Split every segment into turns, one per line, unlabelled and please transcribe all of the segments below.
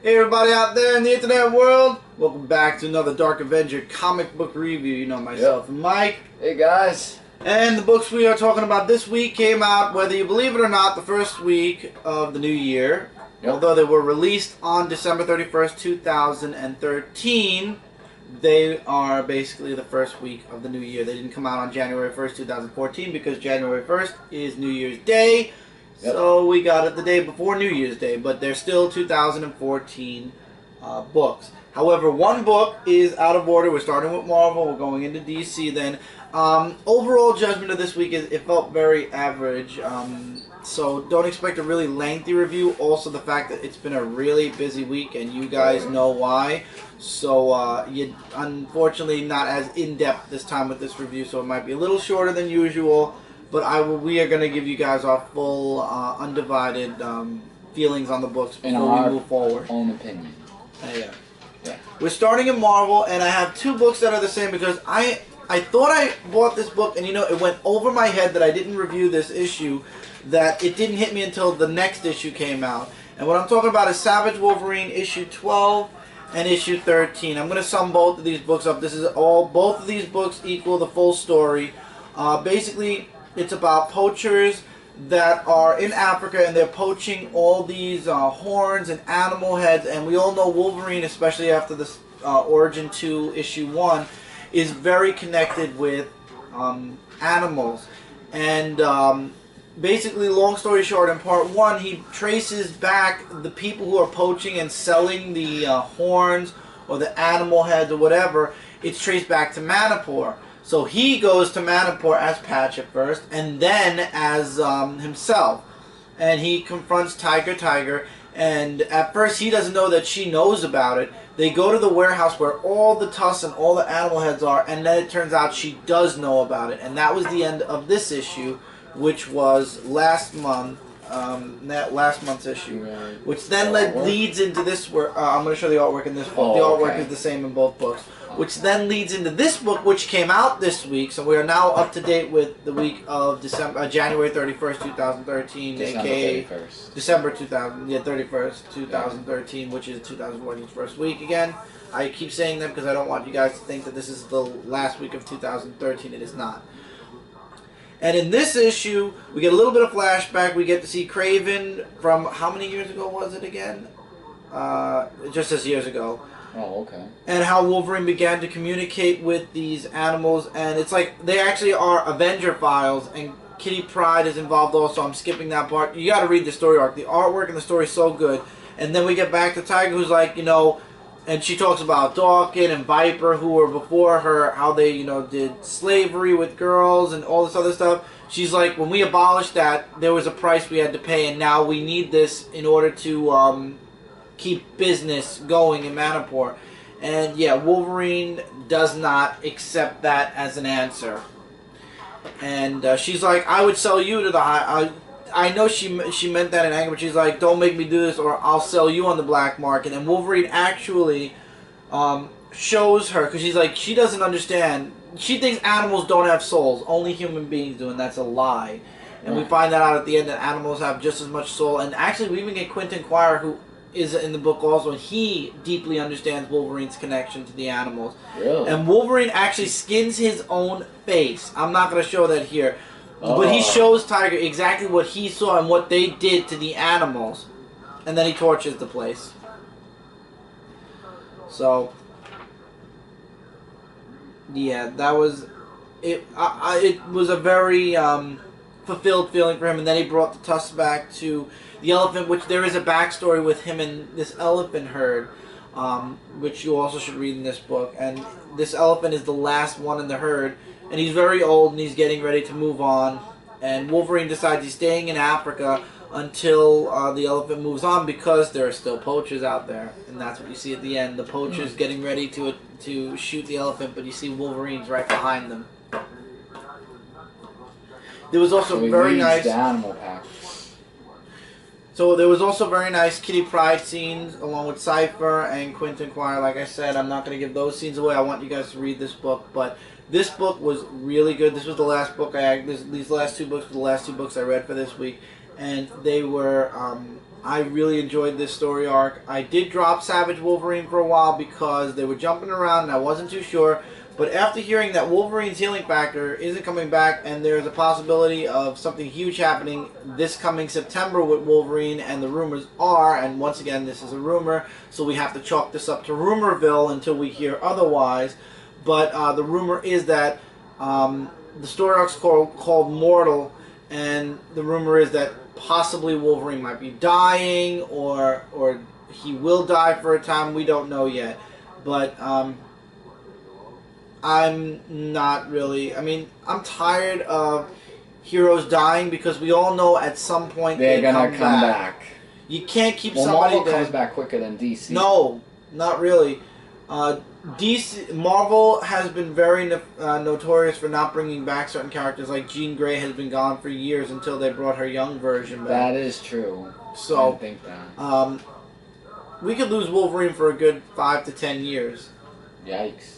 Hey everybody out there in the internet world, welcome back to another Dark Avenger Comic Book review. You know myself and Mike.
Hey guys.
And the books we are talking about this week came out, whether you believe it or not, the first week of the new year.
Yep.
Although they were released on December 31st, 2013, they are basically the first week of the new year. They didn't come out on January 1st, 2014 because January 1st is New Year's Day. Yep. So we got it the day before New Year's Day, but they're still 2014 books. However, one book is out of order. We're starting with Marvel. We're going into DC then. Overall judgment of this week is it felt very average. So don't expect a really lengthy review. Also the fact that it's been a really busy week and you guys know why. So you unfortunately not as in-depth this time with this review, so it might be a little shorter than usual. But we are going to give you guys our full, undivided feelings on the books before we move forward.
Own opinion.
Yeah. We're starting in Marvel, and I have two books that are the same because I thought I bought this book, and you know, it went over my head that I didn't review this issue, that it didn't hit me until the next issue came out. And what I'm talking about is Savage Wolverine issue 12 and issue 13. I'm going to sum both of these books up. Both of these books equal the full story. Basically, it's about poachers that are in Africa and they're poaching all these horns and animal heads, and we all know Wolverine, especially after this Origin 2 issue 1, is very connected with animals. And basically, long story short, in part 1 he traces back the people who are poaching and selling the horns or the animal heads or whatever. It's traced back to Manipur. So he goes to Manipur as Patch at first, and then as himself. And he confronts Tiger, and at first he doesn't know that she knows about it. They go to the warehouse where all the tusks and all the animal heads are, and then it turns out she does know about it. And that was the end of this issue, which was last month's issue. Right. Which then leads into this work. I'm going to show the artwork in this book. The artwork is the same in both books. Which then leads into this book, which came out this week. So we are now up to date with the week of January 31st, 2013, aka
31st.
December 31st, 2013, which is 2014's first week again. I keep saying that because I don't want you guys to think that this is the last week of 2013. It is not. And in this issue, we get a little bit of flashback. We get to see Kraven from, how many years ago was it again? Just as years ago.
Oh, okay.
And how Wolverine began to communicate with these animals. And it's like, they actually are Avenger files. And Kitty Pryde is involved also. I'm skipping that part. You got to read the story arc. The artwork and the story is so good. And then we get back to Tiger, who's like, you know, and she talks about Dawkins and Viper, who were before her, how they, you know, did slavery with girls and all this other stuff. She's like, when we abolished that, there was a price we had to pay, and now we need this in order to keep business going in Manipur. And yeah, Wolverine does not accept that as an answer. And she's like, I would sell you to the high... I know she meant that in anger, but she's like, don't make me do this or I'll sell you on the black market. And Wolverine actually shows her, because she's like, she doesn't understand. She thinks animals don't have souls. Only human beings do, and that's a lie. And we find that out at the end, that animals have just as much soul. And actually, we even get Quentin Quire, who is in the book also, and he deeply understands Wolverine's connection to the animals.
Really? And
Wolverine actually skins his own face. I'm not going to show that here. But he shows Tiger exactly what he saw and what they did to the animals. And then he torches the place. So, yeah, that was... It was a very fulfilled feeling for him. And then he brought the tusks back to the elephant, which there is a backstory with him and this elephant herd, which you also should read in this book. And this elephant is the last one in the herd. And he's very old, and he's getting ready to move on. And Wolverine decides he's staying in Africa until the elephant moves on, because there are still poachers out there. And that's what you see at the end. The poachers getting ready to shoot the elephant, but you see Wolverine's right behind them. There was also very nice...
the animal pack.
So there was also very nice Kitty Pryde scenes along with Cypher and Quentin Quire. Like I said, I'm not going to give those scenes away. I want you guys to read this book, but this book was really good. This was the last book these last two books were the last two books I read for this week, and they were I really enjoyed this story arc. I did drop Savage Wolverine for a while because they were jumping around and I wasn't too sure. But after hearing that Wolverine's healing factor isn't coming back and there's a possibility of something huge happening this coming September with Wolverine, and the rumors are, and once again this is a rumor, so we have to chalk this up to Rumorville until we hear otherwise, but the rumor is that the story arc's called Mortal, and the rumor is that possibly Wolverine might be dying, or he will die for a time. We don't know yet, but I'm not really. I mean, I'm tired of heroes dying because we all know at some point
they're gonna come back.
You can't keep
well,
somebody
Marvel
dead.
comes back quicker than DC.
No, not really. Marvel has been very notorious for not bringing back certain characters. Like Jean Grey has been gone for years until they brought her young version back.
That is true.
So
I think that.
We could lose Wolverine for a good 5 to 10 years.
Yikes!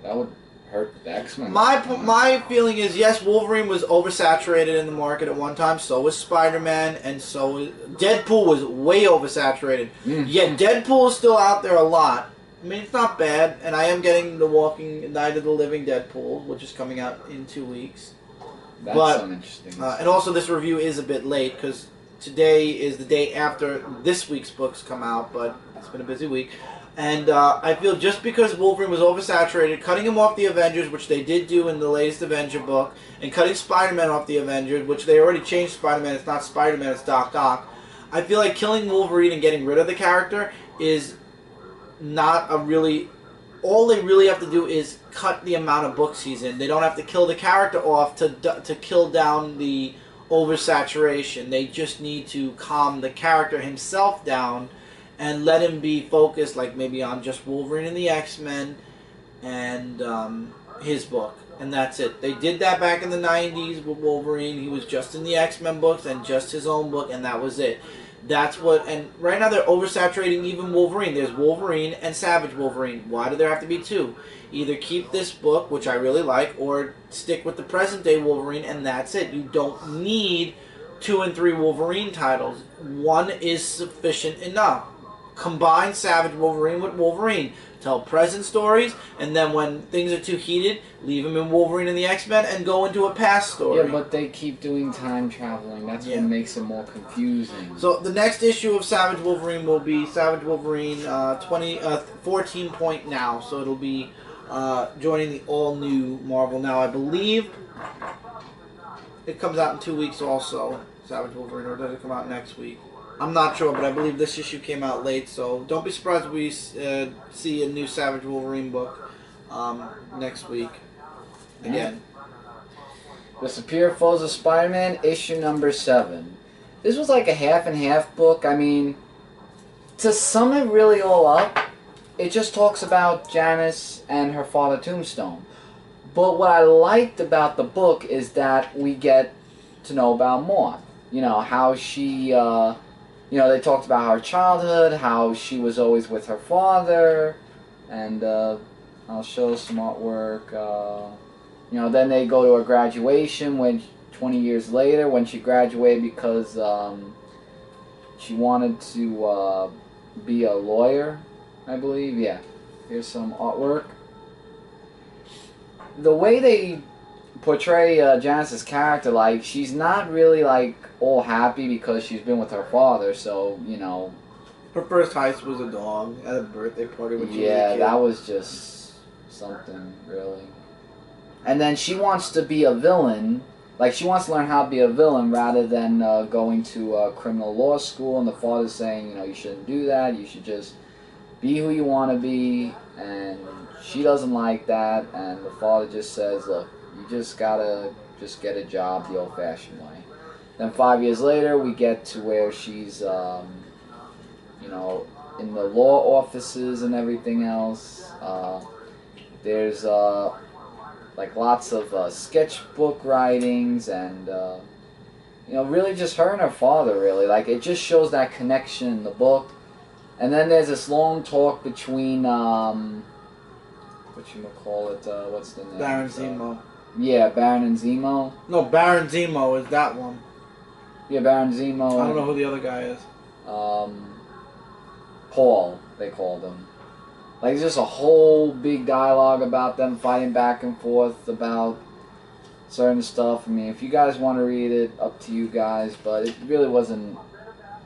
That would hurt the X-Men.
My feeling is, yes, Wolverine was oversaturated in the market at one time. So was Spider-Man, and so was Deadpool was way oversaturated. Yet Deadpool is still out there a lot. I mean, it's not bad, and I am getting the Night of the Living Deadpool, which is coming out in 2 weeks.
That's some interesting.
And also, this review is a bit late because today is the day after this week's books come out, but it's been a busy week. And I feel just because Wolverine was oversaturated, cutting him off the Avengers, which they did do in the latest Avenger book, and cutting Spider-Man off the Avengers, which they already changed Spider-Man. It's not Spider-Man, it's Doc Ock. I feel like killing Wolverine and getting rid of the character is not a really... All they really have to do is cut the amount of books he's in. They don't have to kill the character off to kill down the oversaturation. They just need to calm the character himself down and let him be focused, like maybe on just Wolverine and the X-Men and his book. And that's it. They did that back in the 90s with Wolverine. He was just in the X-Men books and just his own book, and that was it. That's what, and right now they're oversaturating even Wolverine. There's Wolverine and Savage Wolverine. Why do there have to be two? Either keep this book, which I really like, or stick with the present day Wolverine, and that's it. You don't need 2 and 3 Wolverine titles. One is sufficient enough. Combine Savage Wolverine with Wolverine. Tell present stories, and then when things are too heated, leave him in Wolverine and the X-Men and go into a past story.
Yeah, but they keep doing time traveling. That's what makes it more confusing.
So the next issue of Savage Wolverine will be Savage Wolverine 14 point now. So it'll be joining the all-new Marvel now. I believe it comes out in 2 weeks also, Savage Wolverine, or does it come out next week? I'm not sure, but I believe this issue came out late, so don't be surprised if we see a new Savage Wolverine book next week. Again.
The Superior Foes of Spider-Man, issue number 7. This was like a half and half book. I mean, to sum it really all up, it just talks about Janice and her father Tombstone. But what I liked about the book is that we get to know about Moth. You know, how she... you know, they talked about her childhood, how she was always with her father, and I'll show some artwork. You know, then they go to her graduation 20 years later when she graduated because she wanted to be a lawyer, I believe. Yeah, here's some artwork. The way they portray Janice's character, like, she's not really, like, all happy because she's been with her father, so, you know.
Her first heist was a dog at a birthday party when she was a kid.
That was just something, really. And then she wants to be a villain. Like, she wants to learn how to be a villain rather than going to criminal law school, and the father's saying, you know, you shouldn't do that, you should just be who you want to be, and she doesn't like that, and the father just says, look, you just gotta just get a job the old-fashioned way. Then 5 years later, we get to where she's, you know, in the law offices and everything else. There's, like, lots of sketchbook writings and, you know, really just her and her father, really. Like, it just shows that connection in the book. And then there's this long talk between, whatchamacallit, what's the name?
Baron Zemo.
Yeah, Baron and Zemo.
No, Baron Zemo is that one.
Yeah, Baron Zemo.
I don't know who the other guy is.
Paul, they called him. Like, just a whole big dialogue about them fighting back and forth about certain stuff. I mean, if you guys want to read it, up to you guys, but it really wasn't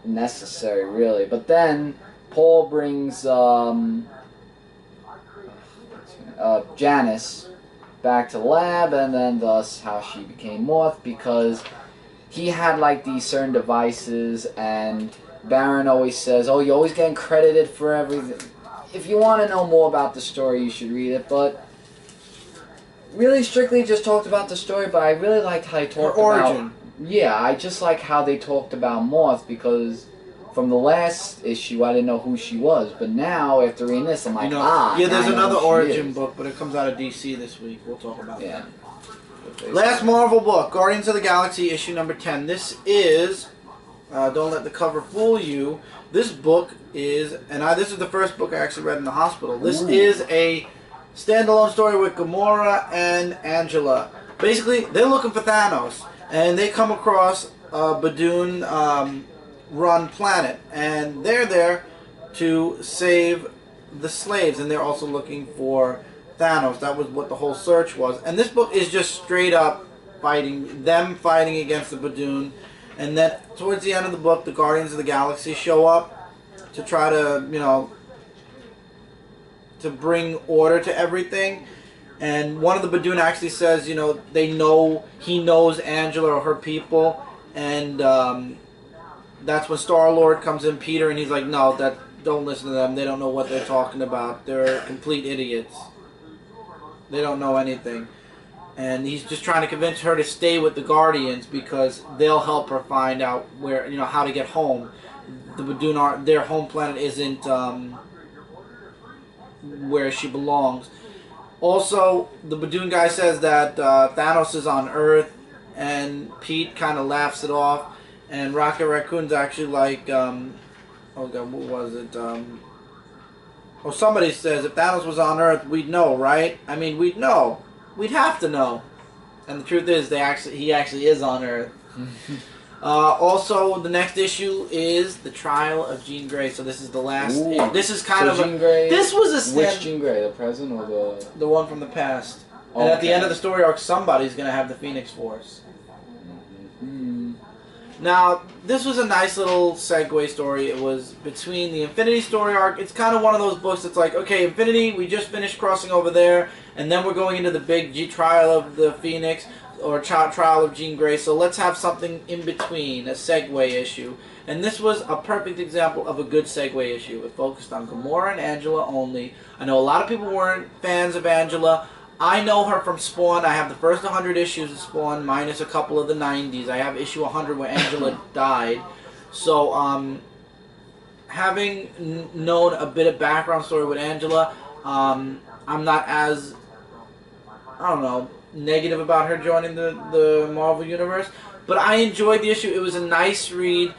necessary, really. But then, Paul brings Janice back to the lab, and then thus how she became Moth, because he had, like, these certain devices, and Baron always says, oh, you're always getting credited for everything. If you want to know more about the story, you should read it, but really strictly just talked about the story, but I really liked how they talked about... Yeah, I just like how they talked about Moth, because from the last issue, I didn't know who she was, but now, after reading this, I'm like,
yeah, there's another Origin book, but it comes out of DC this week. We'll talk about that. Last Marvel book, Guardians of the Galaxy, issue number 10. This is... don't let the cover fool you. This book is, this is the first book I actually read in the hospital. This is a standalone story with Gamora and Angela. Basically, they're looking for Thanos, and they come across a Badoon-run planet, and they're there to save the slaves, and they're also looking for Thanos. That was what the whole search was. And this book is just straight up fighting against the Badoon. And then, towards the end of the book, the Guardians of the Galaxy show up to try to, to bring order to everything. And one of the Badoon actually says, he knows Angela or her people. And that's when Star-Lord comes in, Peter, and he's like, no, don't listen to them. They don't know what they're talking about. They're complete idiots. They don't know anything. And he's just trying to convince her to stay with the Guardians because they'll help her find out where, how to get home. The Badoon, their home planet isn't where she belongs. Also, the Badoon guy says that Thanos is on Earth, and Pete kind of laughs it off. And Rocket Raccoon's actually like, oh god, what was it? Somebody says if Thanos was on Earth, we'd know, right? I mean, we'd know. We'd have to know. And the truth is, he actually is on Earth. Also, the next issue is The Trial of Jean Grey. So this is the last... This is kind of
Jean Grey,
this was a...
Which Jean Grey? The present or the...
The one from the past. Okay. And at the end of the story arc, somebody's going to have the Phoenix Force. Now, this was a nice little segue story. It was between the Infinity story arc. It's kind of one of those books that's like, okay, Infinity, we just finished crossing over there, and then we're going into the big trial of the Phoenix, or trial of Jean Grey, so let's have something in between, a segue issue. And this was a perfect example of a good segue issue. It focused on Gamora and Angela only. I know a lot of people weren't fans of Angela. I know her from Spawn. I have the first 100 issues of Spawn, minus a couple of the 90s. I have issue 100 where Angela died. So, having known a bit of background story with Angela, I'm not as, negative about her joining the Marvel Universe. But I enjoyed the issue. It was a nice read.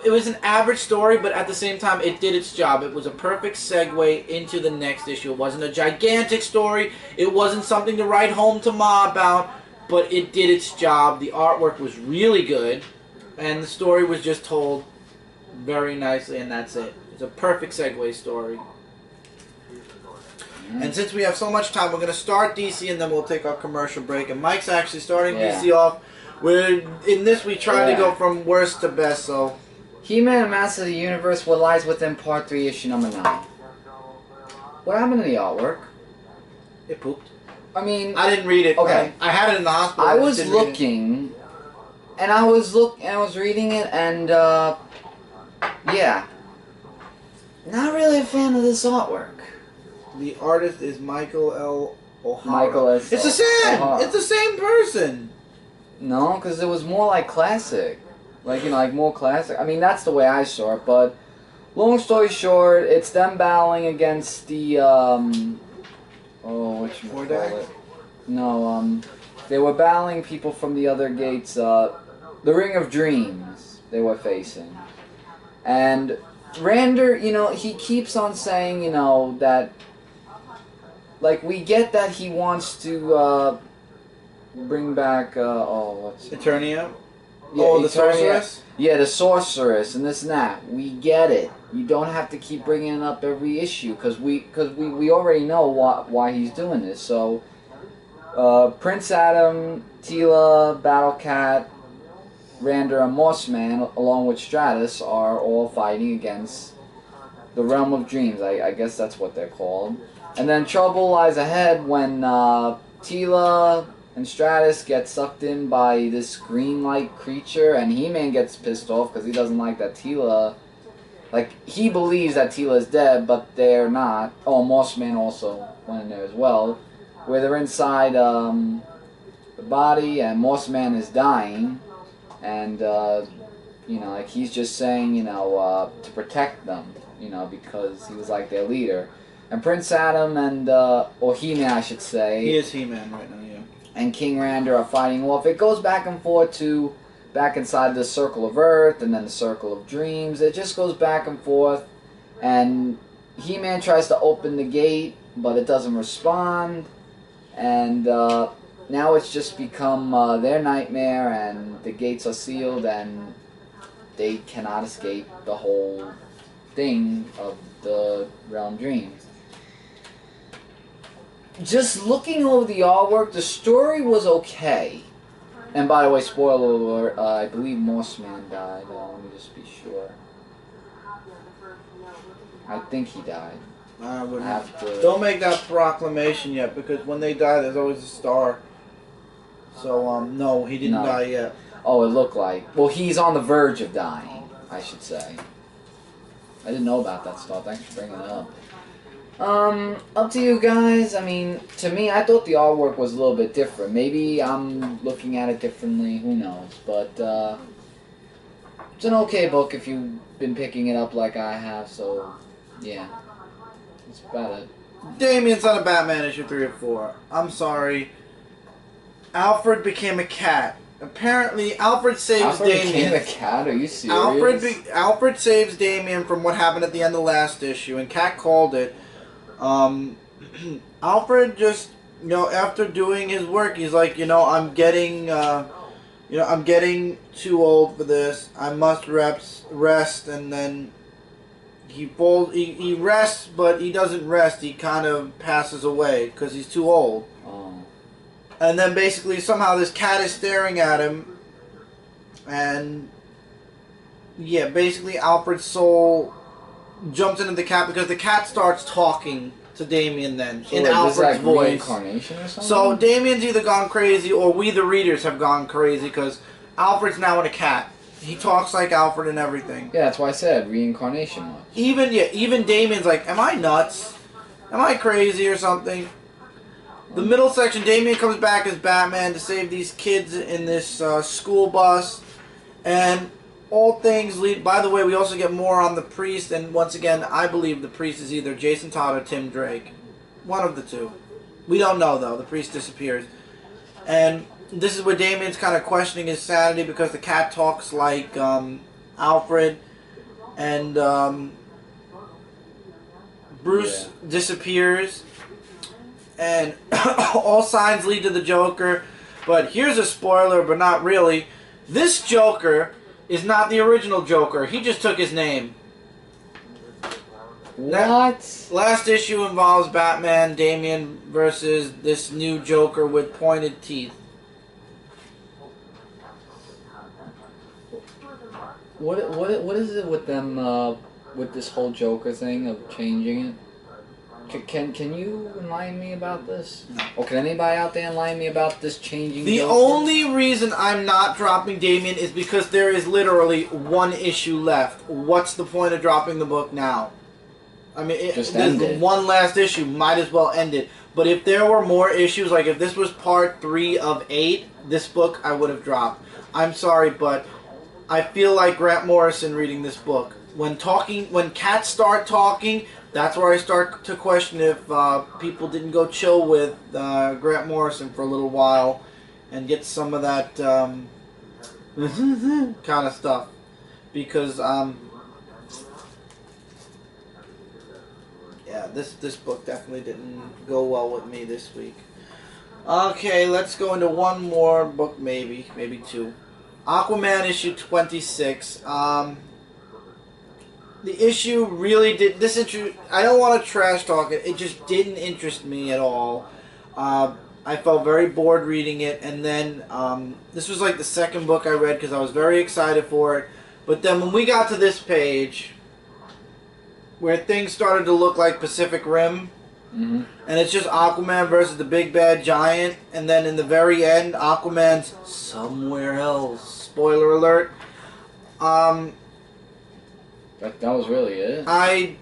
It was an average story, but at the same time, it did its job. It was a perfect segue into the next issue. It wasn't a gigantic story. It wasn't something to write home to Ma about, but it did its job. The artwork was really good, and the story was just told very nicely, and that's it. It's a perfect segue story. And since we have so much time, we're going to start DC, and then we'll take our commercial break. And Mike's actually starting DC off. In this, we try to go from worst to best, so...
He-Man and Master of the Universe, what lies within Part 3, Issue number 9. What happened to the artwork?
It pooped.
I mean...
I didn't read it.
Okay.
I had it in the hospital.
I was looking, and I was reading it, and, yeah. Not really a fan of this artwork.
The artist is Michael L. O'Hara.
Michael S.
It's the same!
O'Hara.
It's the same person!
No, because it was more like classic. Like more classic. I mean, that's the way I saw it, but long story short, it's them battling against the, whatchamacallit? No, they were battling people from the other gates, the Ring of Dreams they were facing. And Rander, he keeps on saying, that, like, we get that he wants to, bring back,
Eternia? Oh, the sorceress?
Yeah, the sorceress and this and that. We get it. You don't have to keep bringing it up every issue because we already know why he's doing this. So, Prince Adam, Tila, Battlecat, Rander, and Mossman, along with Stratus, are all fighting against the Realm of Dreams. I guess that's what they're called. And then trouble lies ahead when Tila and Stratus get sucked in by this green-like creature, and He-Man gets pissed off because he doesn't like that Tila... Like, he believes that Tila is dead, but they're not. Oh, Mossman also went in there as well. Where they're inside the body, and Mossman is dying. And, you know, like, he's just saying, you know, to protect them, you know, because he was, like, their leader. And Prince Adam and, or He-Man, I should say.
He is He-Man right now, yeah.
And King Rander are fighting off. It goes back and forth to back inside the Circle of Earth and then the Circle of Dreams. It just goes back and forth. And He-Man tries to open the gate, but it doesn't respond. And now it's just become their nightmare, and the gates are sealed, and they cannot escape the whole thing of the Realm Dreams. Just looking over the artwork, the story was okay. And by the way, spoiler alert, I believe Mossman died. Let me just be sure. I think he died.
I wouldn't. Don't make that proclamation yet, because when they die, there's always a star. So, no, he didn't die yet.
Oh, it looked like. Well, he's on the verge of dying, I should say. I didn't know about that stuff. Thanks for bringing it up. Up to you guys. I mean, to me, I thought the artwork was a little bit different. Maybe I'm looking at it differently. Who knows? But, it's an okay book if you've been picking it up like I have, so, yeah. That's about it.
Damian's on a Batman issue 3 or 4. I'm sorry. Alfred became a cat. Apparently, Alfred saves Damian.
Alfred became a cat? Are you serious?
Alfred saves Damian from what happened at the end of the last issue, and Cat called it. Alfred just, you know, after doing his work, he's like, you know, I'm getting too old for this. I must rest, and then he falls. He rests, but he doesn't rest. He kind of passes away because he's too old. And then basically somehow this cat is staring at him, and yeah, basically Alfred's soul jumps into the cat because the cat starts talking to Damian then in Alfred's voice.
Reincarnation or something?
So Damian's either gone crazy or we the readers have gone crazy because Alfred's now in a cat. He talks like Alfred and everything.
Yeah, that's why I said reincarnation much.
Even Damian's like, am I nuts? Am I crazy or something? The middle section, Damian comes back as Batman to save these kids in this school bus. And all things lead... By the way, we also get more on the priest. And once again, I believe the priest is either Jason Todd or Tim Drake. One of the two. We don't know, though. The priest disappears. And this is where Damian's kind of questioning his sanity because the cat talks like Alfred. And Bruce disappears. And all signs lead to the Joker. But here's a spoiler, but not really. This Joker is not the original Joker. He just took his name.
What?
Last issue involves Batman, Damian versus this new Joker with pointed teeth.
What is it with them, with this whole Joker thing of changing it? Can you enlighten me about this?
No.
Or can anybody out there enlighten me about this changing
The
Joker?
only reason I'm not dropping Damian is because there is literally one issue left. What's the point of dropping the book now? I mean, there's one last issue. Might as well end it. But if there were more issues, like if this was part 3 of 8, this book I would have dropped. I'm sorry, but I feel like Grant Morrison reading this book. When cats start talking, that's where I start to question if people didn't go chill with Grant Morrison for a little while and get some of that kind of stuff. Because, yeah, this book definitely didn't go well with me this week. Okay, let's go into one more book, maybe 2. Aquaman issue 26. The issue really did this I don't want to trash talk it. It just didn't interest me at all. I felt very bored reading it, and then this was like the second book I read because I was very excited for it. But then when we got to this page, where things started to look like Pacific Rim, and it's just Aquaman versus the big bad giant, and then in the very end, Aquaman's somewhere else. Spoiler alert.
That was really it.
I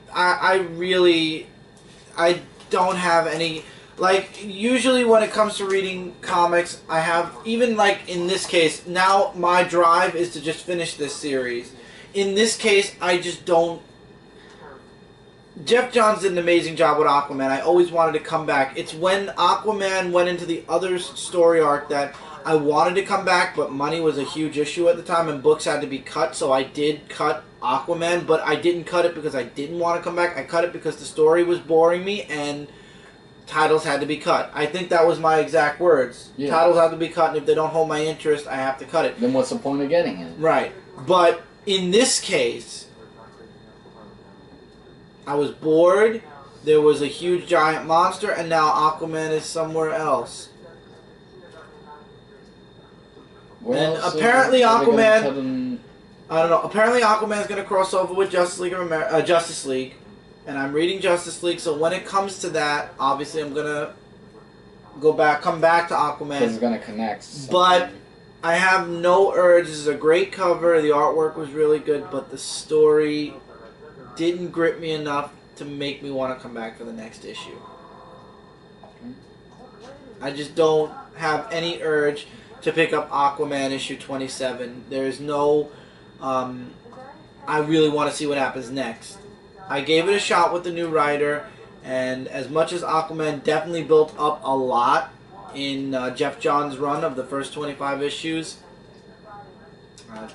don't have any. Like, usually when it comes to reading comics, I have, even like in this case, now my drive is to just finish this series. In this case, I just don't. Jeff Johns did an amazing job with Aquaman. I always wanted to come back. It's when Aquaman went into the other story arc that I wanted to come back, but money was a huge issue at the time and books had to be cut, so I did cut Aquaman, but I didn't cut it because I didn't want to come back. I cut it because the story was boring me and titles had to be cut. I think that was my exact words. Yeah. Titles have to be cut, and if they don't hold my interest, I have to cut it.
Then what's the point of getting it?
Right. But in this case, I was bored, there was a huge giant monster, and now Aquaman is somewhere else. And apparently Aquaman, I don't know, apparently Aquaman is going to cross over with Justice League, and I'm reading Justice League, so when it comes to that, obviously I'm going to come back to Aquaman.
Because it's going to connect. Something.
But I have no urge. This is a great cover, the artwork was really good, but the story didn't grip me enough to make me want to come back for the next issue. I just don't have any urge to pick up Aquaman issue 27. There's no... I really want to see what happens next. I gave it a shot with the new writer, and as much as Aquaman definitely built up a lot in Jeff Johns' run of the first 25 issues,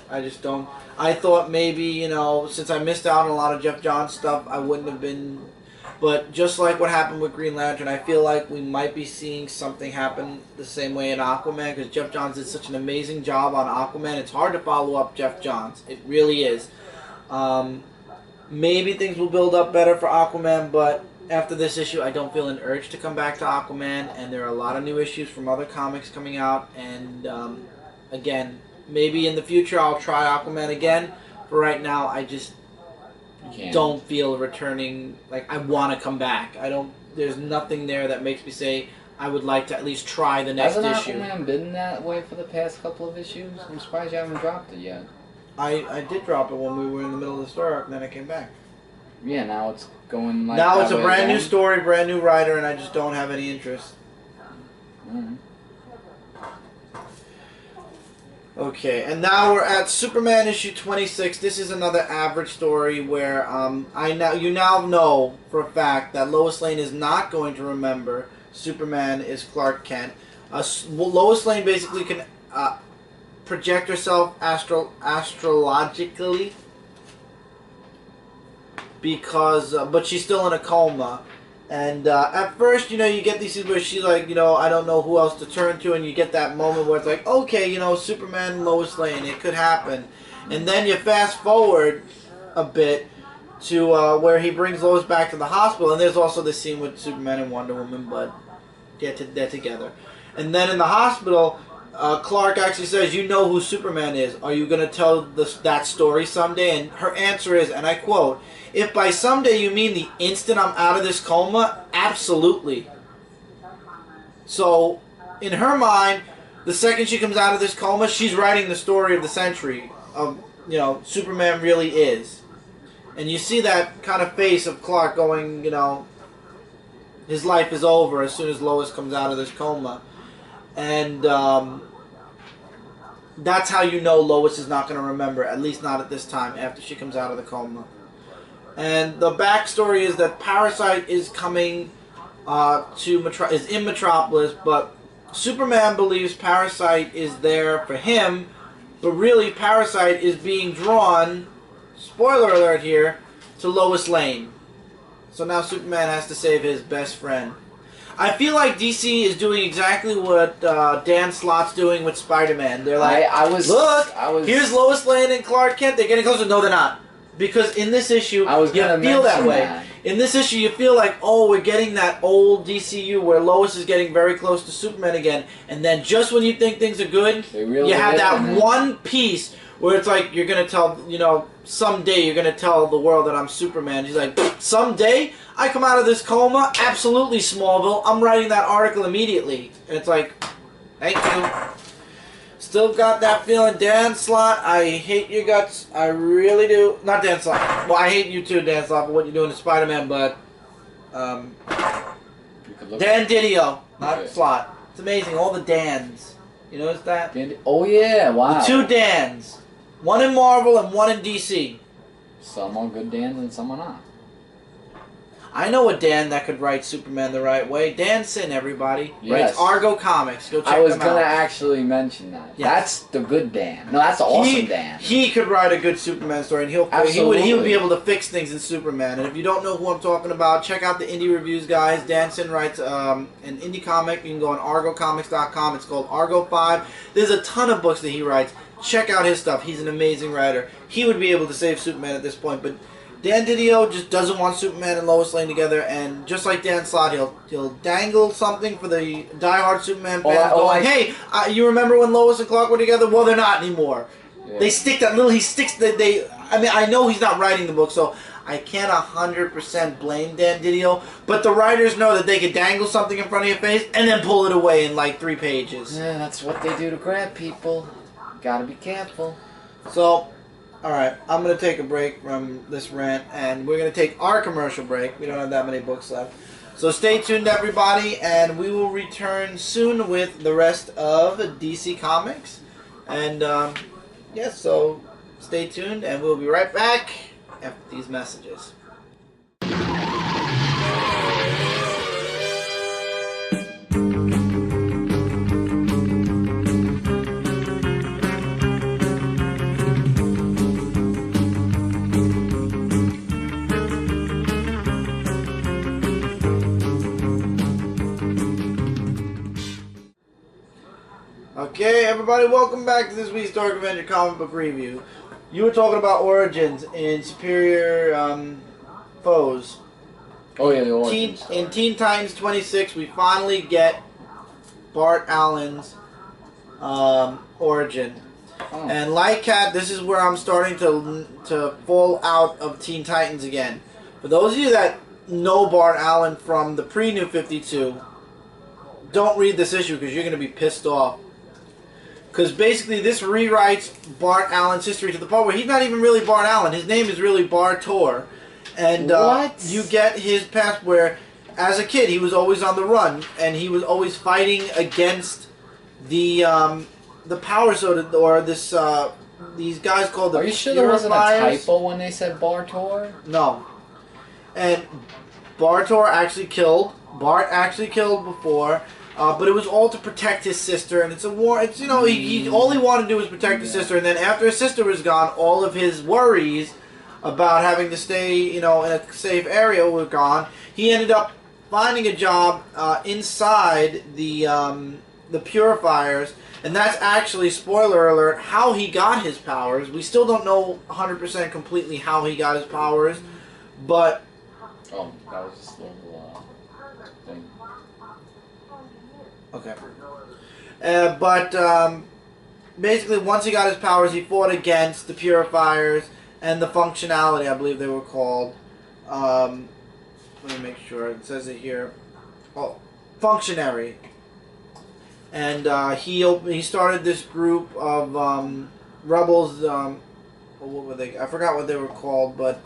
I just don't... I thought maybe, you know, since I missed out on a lot of Jeff Johns stuff, I wouldn't have been... But just like what happened with Green Lantern, I feel like we might be seeing something happen the same way in Aquaman, because Jeff Johns did such an amazing job on Aquaman. It's hard to follow up Jeff Johns. It really is. Maybe things will build up better for Aquaman, but after this issue, I don't feel an urge to come back to Aquaman, and there are a lot of new issues from other comics coming out, and again, maybe in the future I'll try Aquaman again. For right now, I just don't feel returning, like I want to come back. There's nothing there that makes me say I would like to at least try the next issue.
Hasn't Aquaman been that way for the past couple of issues? I'm surprised you haven't dropped it yet.
I did drop it when we were in the middle of the story arc, and then I came back.
Yeah, now it's going like
now it's a brand new story, brand new writer, and I just don't have any interest. Okay, and now we're at Superman issue 26. This is another average story where you now know for a fact that Lois Lane is not going to remember Superman is Clark Kent. Lois Lane basically can project herself astrologically because, but she's still in a coma. And at first, you know, you get these scenes where she's like, you know, I don't know who else to turn to, and you get that moment where it's like, okay, you know, Superman and Lois Lane, it could happen. And then you fast forward a bit to where he brings Lois back to the hospital, and there's also the scene with Superman and Wonder Woman, but they're together. And then in the hospital, Clark actually says, you know who Superman is. Are you going to tell that story someday? And her answer is, and I quote, if by someday you mean the instant I'm out of this coma, absolutely. So, in her mind, the second she comes out of this coma, she's writing the story of the century of, you know, Superman really is. And you see that kind of face of Clark going, you know, his life is over as soon as Lois comes out of this coma. And that's how you know Lois is not going to remember, at least not at this time, after she comes out of the coma. And the backstory is that Parasite is coming is in Metropolis, but Superman believes Parasite is there for him, but really Parasite is being drawn, spoiler alert here, to Lois Lane. So now Superman has to save his best friend. I feel like DC is doing exactly what Dan Slott's doing with Spider-Man. They're like, here's Lois Lane and Clark Kent. They're getting closer. No, they're not. Because in this issue, you feel that way.
That.
In this issue, you feel like, oh, we're getting that old DCU where Lois is getting very close to Superman again. And then just when you think things are good, you have that one piece where it's like, you're going to tell, you know, someday you're going to tell the world that I'm Superman. He's like, someday I come out of this coma, absolutely Smallville, I'm writing that article immediately. And it's like, thank you. Still got that feeling. Dan Slott, I hate your guts. I really do. Not Dan Slott. Well, I hate you too, Dan Slott, for what you're doing to Spider-Man, but Dan Didio, not Slott. It's amazing, all the Dans. You notice that?
Oh yeah, wow.
The two Dans. One in Marvel and one in DC.
Some are good Dans and some are not.
I know a Dan that could write Superman the right way. Dan Sin, everybody.
Yes.
Writes A.R.G.U.S. Comics. Go check them out.
I was going to actually mention that. Yes. That's the good Dan. No, that's the awesome Dan.
He could write a good Superman story, and he would be able to fix things in Superman. And if you don't know who I'm talking about, check out the Indie Reviews guys. Dan Sin writes an indie comic. You can go on argocomics.com. It's called Argo 5. There's a ton of books that he writes. Check out his stuff. He's an amazing writer. He would be able to save Superman at this point, but Dan Didio just doesn't want Superman and Lois Lane together, and just like Dan Slott, he'll dangle something for the diehard Superman fans, going, "Hey, you remember when Lois and Clark were together? Well, they're not anymore." Yeah. They stick that little. He sticks. I mean, I know he's not writing the book, so I can't 100% blame Dan Didio. But the writers know that they could dangle something in front of your face and then pull it away in like 3 pages.
Yeah, that's what they do to grab people. Gotta be careful.
So. Alright, I'm going to take a break from this rant, and we're going to take our commercial break. We don't have that many books left. So stay tuned, everybody, and we will return soon with the rest of DC Comics. And, yes, so stay tuned, and we'll be right back after these messages. Okay, everybody, welcome back to this week's Dark Avenger Comic Book Review. You were talking about origins in Superior Foes.
Oh yeah, the origins.
In Teen Titans 26, we finally get Bart Allen's origin. Oh. And like Cat, this is where I'm starting to fall out of Teen Titans again. For those of you that know Bart Allen from the pre-New 52, don't read this issue because you're going to be pissed off. Because basically this rewrites Bart Allen's history to the point where he's not even really Bart Allen. His name is really Bartor. And you get his past where, as a kid, he was always on the run. And he was always fighting against the powers, or this these guys called the Purifiers.
Are you sure there wasn't a typo when they said Bartor?
No. And Bartor actually killed. Bart actually killed before. But it was all to protect his sister, and it's a war. It's, you know, he all he wanted to do was protect his sister, and then after his sister was gone, all of his worries about having to stay, you know, in a safe area were gone. He ended up finding a job inside the Purifiers, and that's actually, spoiler alert, how he got his powers. We still don't know 100% completely how he got his powers, but
oh, that was just a little thing.
Okay. But basically, once he got his powers, he fought against the Purifiers and the Functionality, I believe they were called. Let me make sure. It says it here. Oh, Functionary. And he started this group of rebels. What were they? I forgot what they were called, but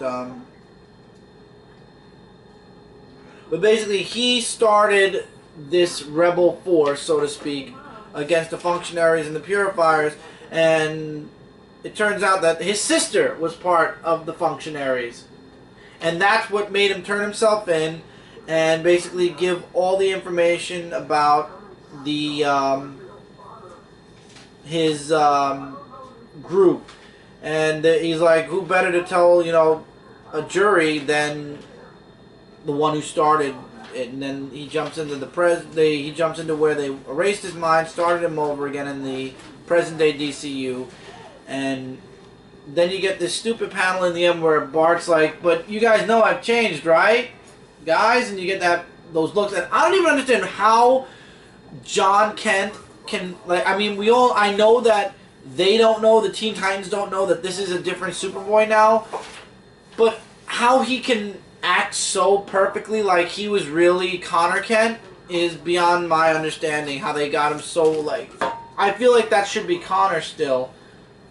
basically he started this rebel force, so to speak, against the Functionaries and the Purifiers, and it turns out that his sister was part of the Functionaries, and that's what made him turn himself in and basically give all the information about the his group. And he's like, who better to tell, you know, a jury than the one who started and then he jumps into he jumps into where they erased his mind, started him over again in the present day DCU, and then you get this stupid panel in the end where Bart's like, "But you guys know I've changed, right, guys?" And you get those looks, and I don't even understand how John Kent can, like, I mean, I know that they don't know, the Teen Titans don't know that this is a different Superboy now, but how he can act so perfectly like he was really Connor Kent is beyond my understanding. How they got him so, like, I feel like that should be Connor still,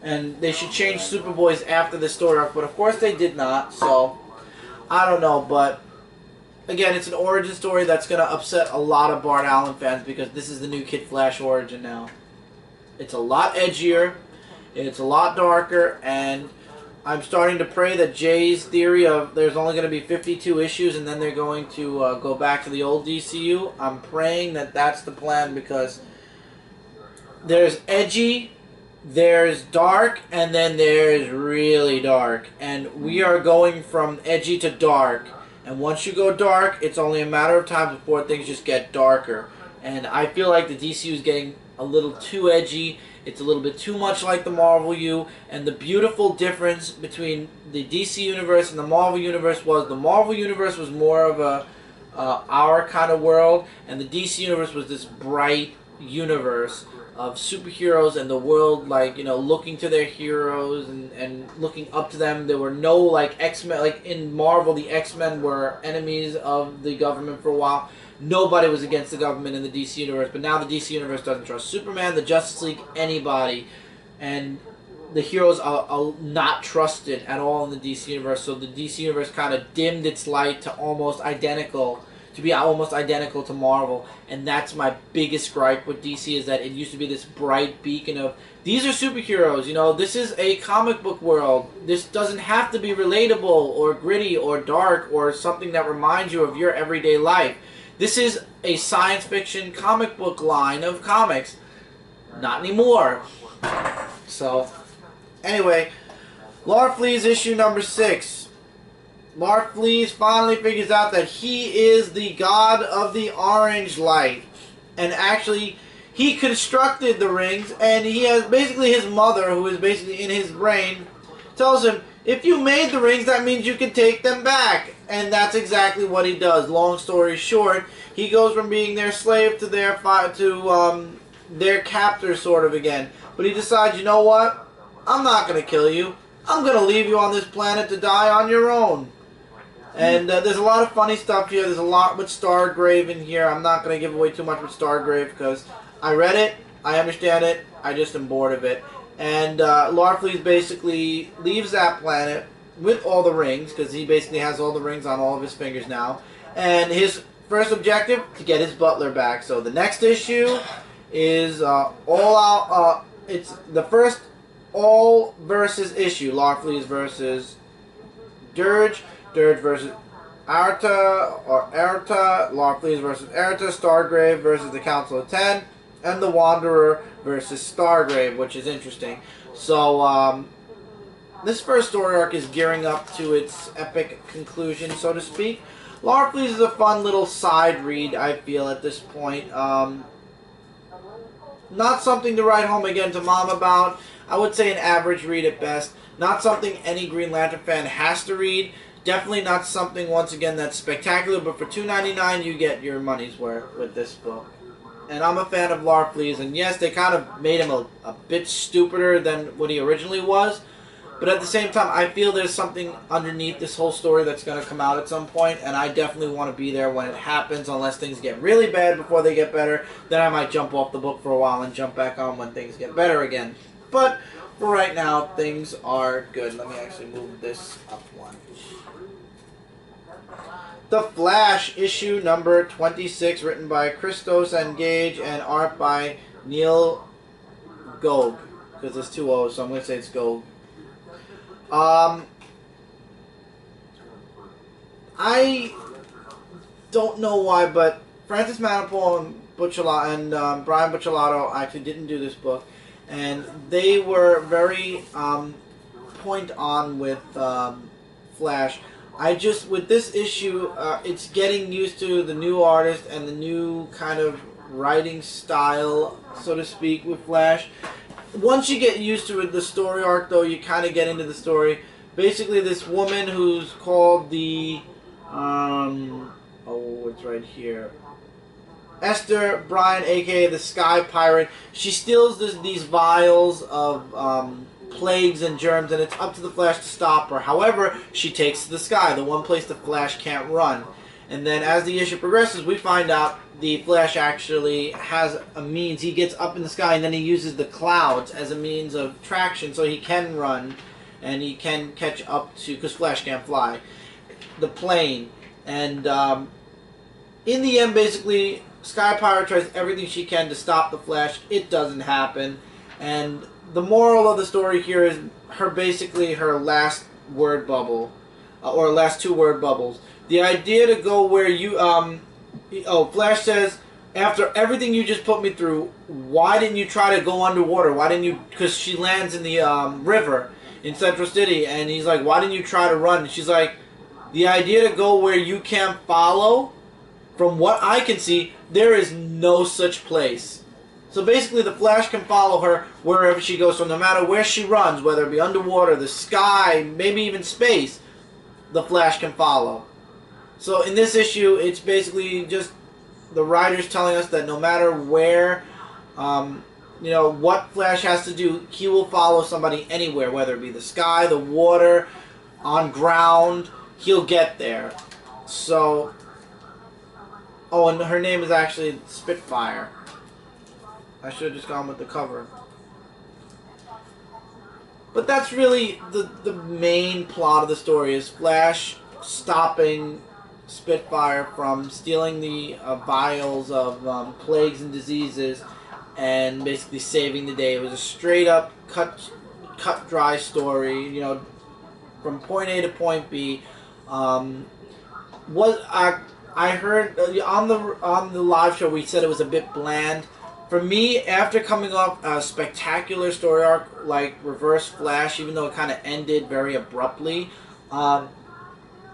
and they should change Superboys after the story arc, but of course they did not, so I don't know, but again, it's an origin story that's going to upset a lot of Bart Allen fans because this is the new Kid Flash origin now. It's a lot edgier, it's a lot darker, and I'm starting to pray that Jay's theory of there's only going to be 52 issues and then they're going to go back to the old DCU, I'm praying that that's the plan, because there's edgy, there's dark, and then there's really dark. And we are going from edgy to dark. And once you go dark, it's only a matter of time before things just get darker. And I feel like the DCU is getting a little too edgy. It's a little bit too much like the Marvel U. And the beautiful difference between the DC Universe and the Marvel Universe was the Marvel Universe was more of a our kind of world. And the DC Universe was this bright universe of superheroes and the world, like, you know, looking to their heroes and looking up to them. There were no, like, X-Men. Like, in Marvel, the X-Men were enemies of the government for a while. Nobody was against the government in the DC Universe, but now the DC Universe doesn't trust Superman, the Justice League, anybody. And the heroes are not trusted at all in the DC Universe, so the DC Universe kind of dimmed its light to almost identical to Marvel, and that's my biggest gripe with DC, is that it used to be this bright beacon of, these are superheroes, you know, this is a comic book world, this doesn't have to be relatable or gritty or dark or something that reminds you of your everyday life. This is a science fiction comic book line of comics. Not anymore. So, anyway, Larfleeze issue number 6. Larfleeze finally figures out that he is the god of the orange light. And actually, he constructed the rings, and he has basically his mother, who is basically in his brain, tells him, if you made the rings, that means you can take them back. And that's exactly what he does. Long story short, he goes from being their slave to their captor, sort of, again. But he decides, you know what? I'm not going to kill you. I'm going to leave you on this planet to die on your own. And there's a lot of funny stuff here. There's a lot with Stargrave in here. I'm not going to give away too much with Stargrave because I read it, I understand it, I just am bored of it. And Larfleeze basically leaves that planet with all the rings, because he basically has all the rings on all of his fingers now. And his first objective, to get his butler back. So the next issue is all out. It's the first all versus issue. Larfleeze versus Dirge. Dirge versus Arta, Larfleeze versus Arta, Stargrave versus the Council of Ten, and the Wanderer versus Stargrave, which is interesting. So, this first story arc is gearing up to its epic conclusion, so to speak. Larfleeze is a fun little side read, I feel, at this point. Not something to write home again to mom about. I would say an average read at best. Not something any Green Lantern fan has to read. Definitely not something, once again, that's spectacular, but for $2.99 you get your money's worth with this book. And I'm a fan of Larfleeze, and yes, they kind of made him a bit stupider than what he originally was, but at the same time, I feel there's something underneath this whole story that's going to come out at some point, and I definitely want to be there when it happens, unless things get really bad before they get better. Then I might jump off the book for a while and jump back on when things get better again. But for right now, things are good. Let me actually move this up one. The Flash, issue number 26, written by Christos and Gage, and art by Neil Gogh, because there's two O's, so I'm going to say it's Gogh. I don't know why, but Francis Manapul and Brian Buccellato actually didn't do this book, and they were very point on with Flash. I just, with this issue, it's getting used to the new artist and the new kind of writing style, so to speak, with Flash. Once you get used to it, the story arc, though, you kind of get into the story. Basically, this woman who's called the, it's right here. Esther Bryan, aka the Sky Pirate. She steals these vials of plagues and germs, and it's up to the Flash to stop her. However, she takes to the sky, the one place the Flash can't run. And then as the issue progresses, we find out the Flash actually has a means. He gets up in the sky, and then he uses the clouds as a means of traction, so he can run, and he can catch up to, because Flash can't fly, the plane. And in the end, basically, Sky Pirate tries everything she can to stop the Flash. It doesn't happen. And the moral of the story here is her last word bubble, or last two word bubbles. The idea to go where you, Flash says, after everything you just put me through, why didn't you try to go underwater? Why didn't you, because she lands in the river in Central City, and he's like, why didn't you try to run? And she's like, the idea to go where you can't follow, from what I can see, there is no such place. So basically, the Flash can follow her wherever she goes. So no matter where she runs, whether it be underwater, the sky, maybe even space, the Flash can follow. So in this issue, it's basically just the writers telling us that no matter where, what Flash has to do, he will follow somebody anywhere, whether it be the sky, the water, on ground, he'll get there. So, and her name is actually Spitfire. I should have just gone with the cover. But that's really the main plot of the story, is Flash stopping Spitfire from stealing the vials of plagues and diseases, and basically saving the day. It was a straight up cut dry story, from point A to point B. I heard on the live show we said it was a bit bland. For me, after coming off a spectacular story arc like Reverse Flash, even though it kind of ended very abruptly,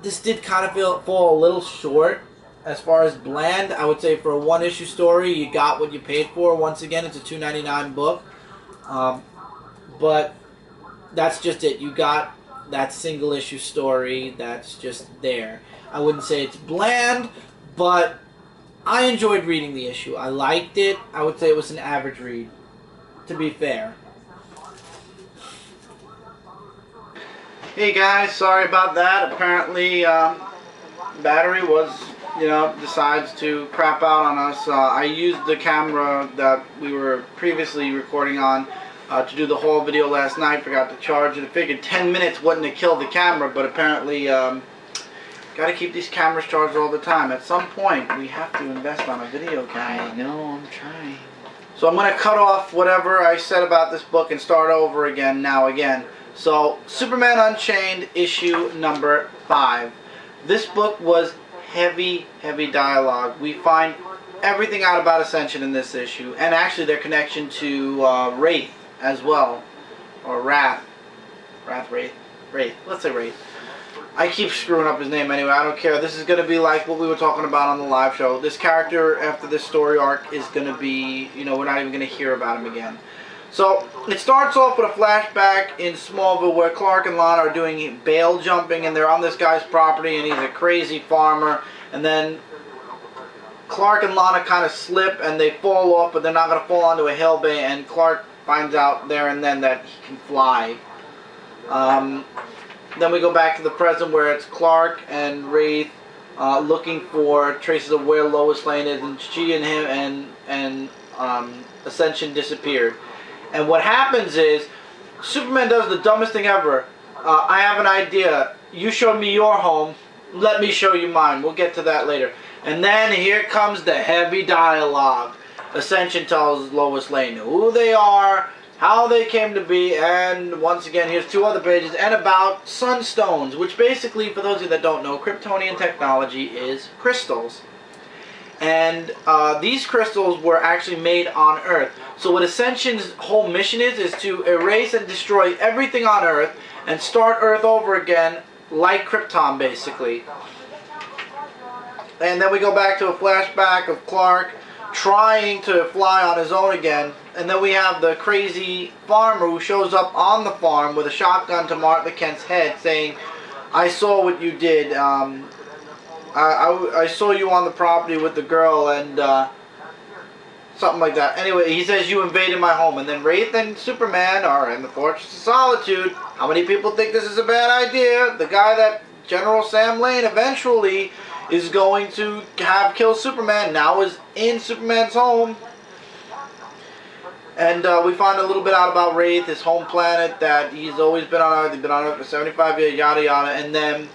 this did kind of fall a little short. As far as bland, I would say for a one-issue story, you got what you paid for. Once again, it's a $2.99 book. But that's just it. You got that single-issue story that's just there. I wouldn't say it's bland, but I enjoyed reading the issue. I liked it. I would say it was an average read, to be fair. Hey guys, sorry about that. Apparently, battery was, decides to crap out on us. I used the camera that we were previously recording on to do the whole video last night. Forgot to charge it. I figured 10 minutes wouldn't have killed the camera, but apparently, got to keep these cameras charged all the time. At some point, we have to invest on a video camera.
I know, I'm trying.
So I'm going to cut off whatever I said about this book and start over again again. So, Superman Unchained, issue number 5. This book was heavy dialogue. We find everything out about Ascension in this issue, and actually their connection to Wraith as well. Or Wraith. Wraith. Let's say Wraith. I keep screwing up his name anyway, I don't care. This is going to be like what we were talking about on the live show. This character, after this story arc, is going to be, we're not even going to hear about him again. So, it starts off with a flashback in Smallville where Clark and Lana are doing bail jumping, and they're on this guy's property, and he's a crazy farmer. And then Clark and Lana kind of slip, and they fall off, but they're not going to fall onto a hill bay, and Clark finds out there and then that he can fly. Then we go back to the present where it's Clark and Wraith looking for traces of where Lois Lane is, and she and him and Ascension disappeared. And what happens is Superman does the dumbest thing ever. I have an idea. You show me your home. Let me show you mine. We'll get to that later. And then here comes the heavy dialogue. Ascension tells Lois Lane who they are, how they came to be, and once again, here's 2 other pages, and about sunstones, which basically, for those of you that don't know, Kryptonian technology is crystals. And these crystals were actually made on Earth. So what Ascension's whole mission is to erase and destroy everything on Earth and start Earth over again like Krypton, basically. And then we go back to a flashback of Clark trying to fly on his own again. And then we have the crazy farmer who shows up on the farm with a shotgun to Martha Kent's head saying, I saw what you did. I saw you on the property with the girl and something like that. Anyway, he says you invaded my home. And then Wraith and Superman are in the Fortress of Solitude. How many people think this is a bad idea? The guy that General Sam Lane eventually is going to have kill Superman now is in Superman's home. And we find a little bit out about Wraith, his home planet, that he's always been on Earth. He's been on Earth for 75 years, yada yada. And then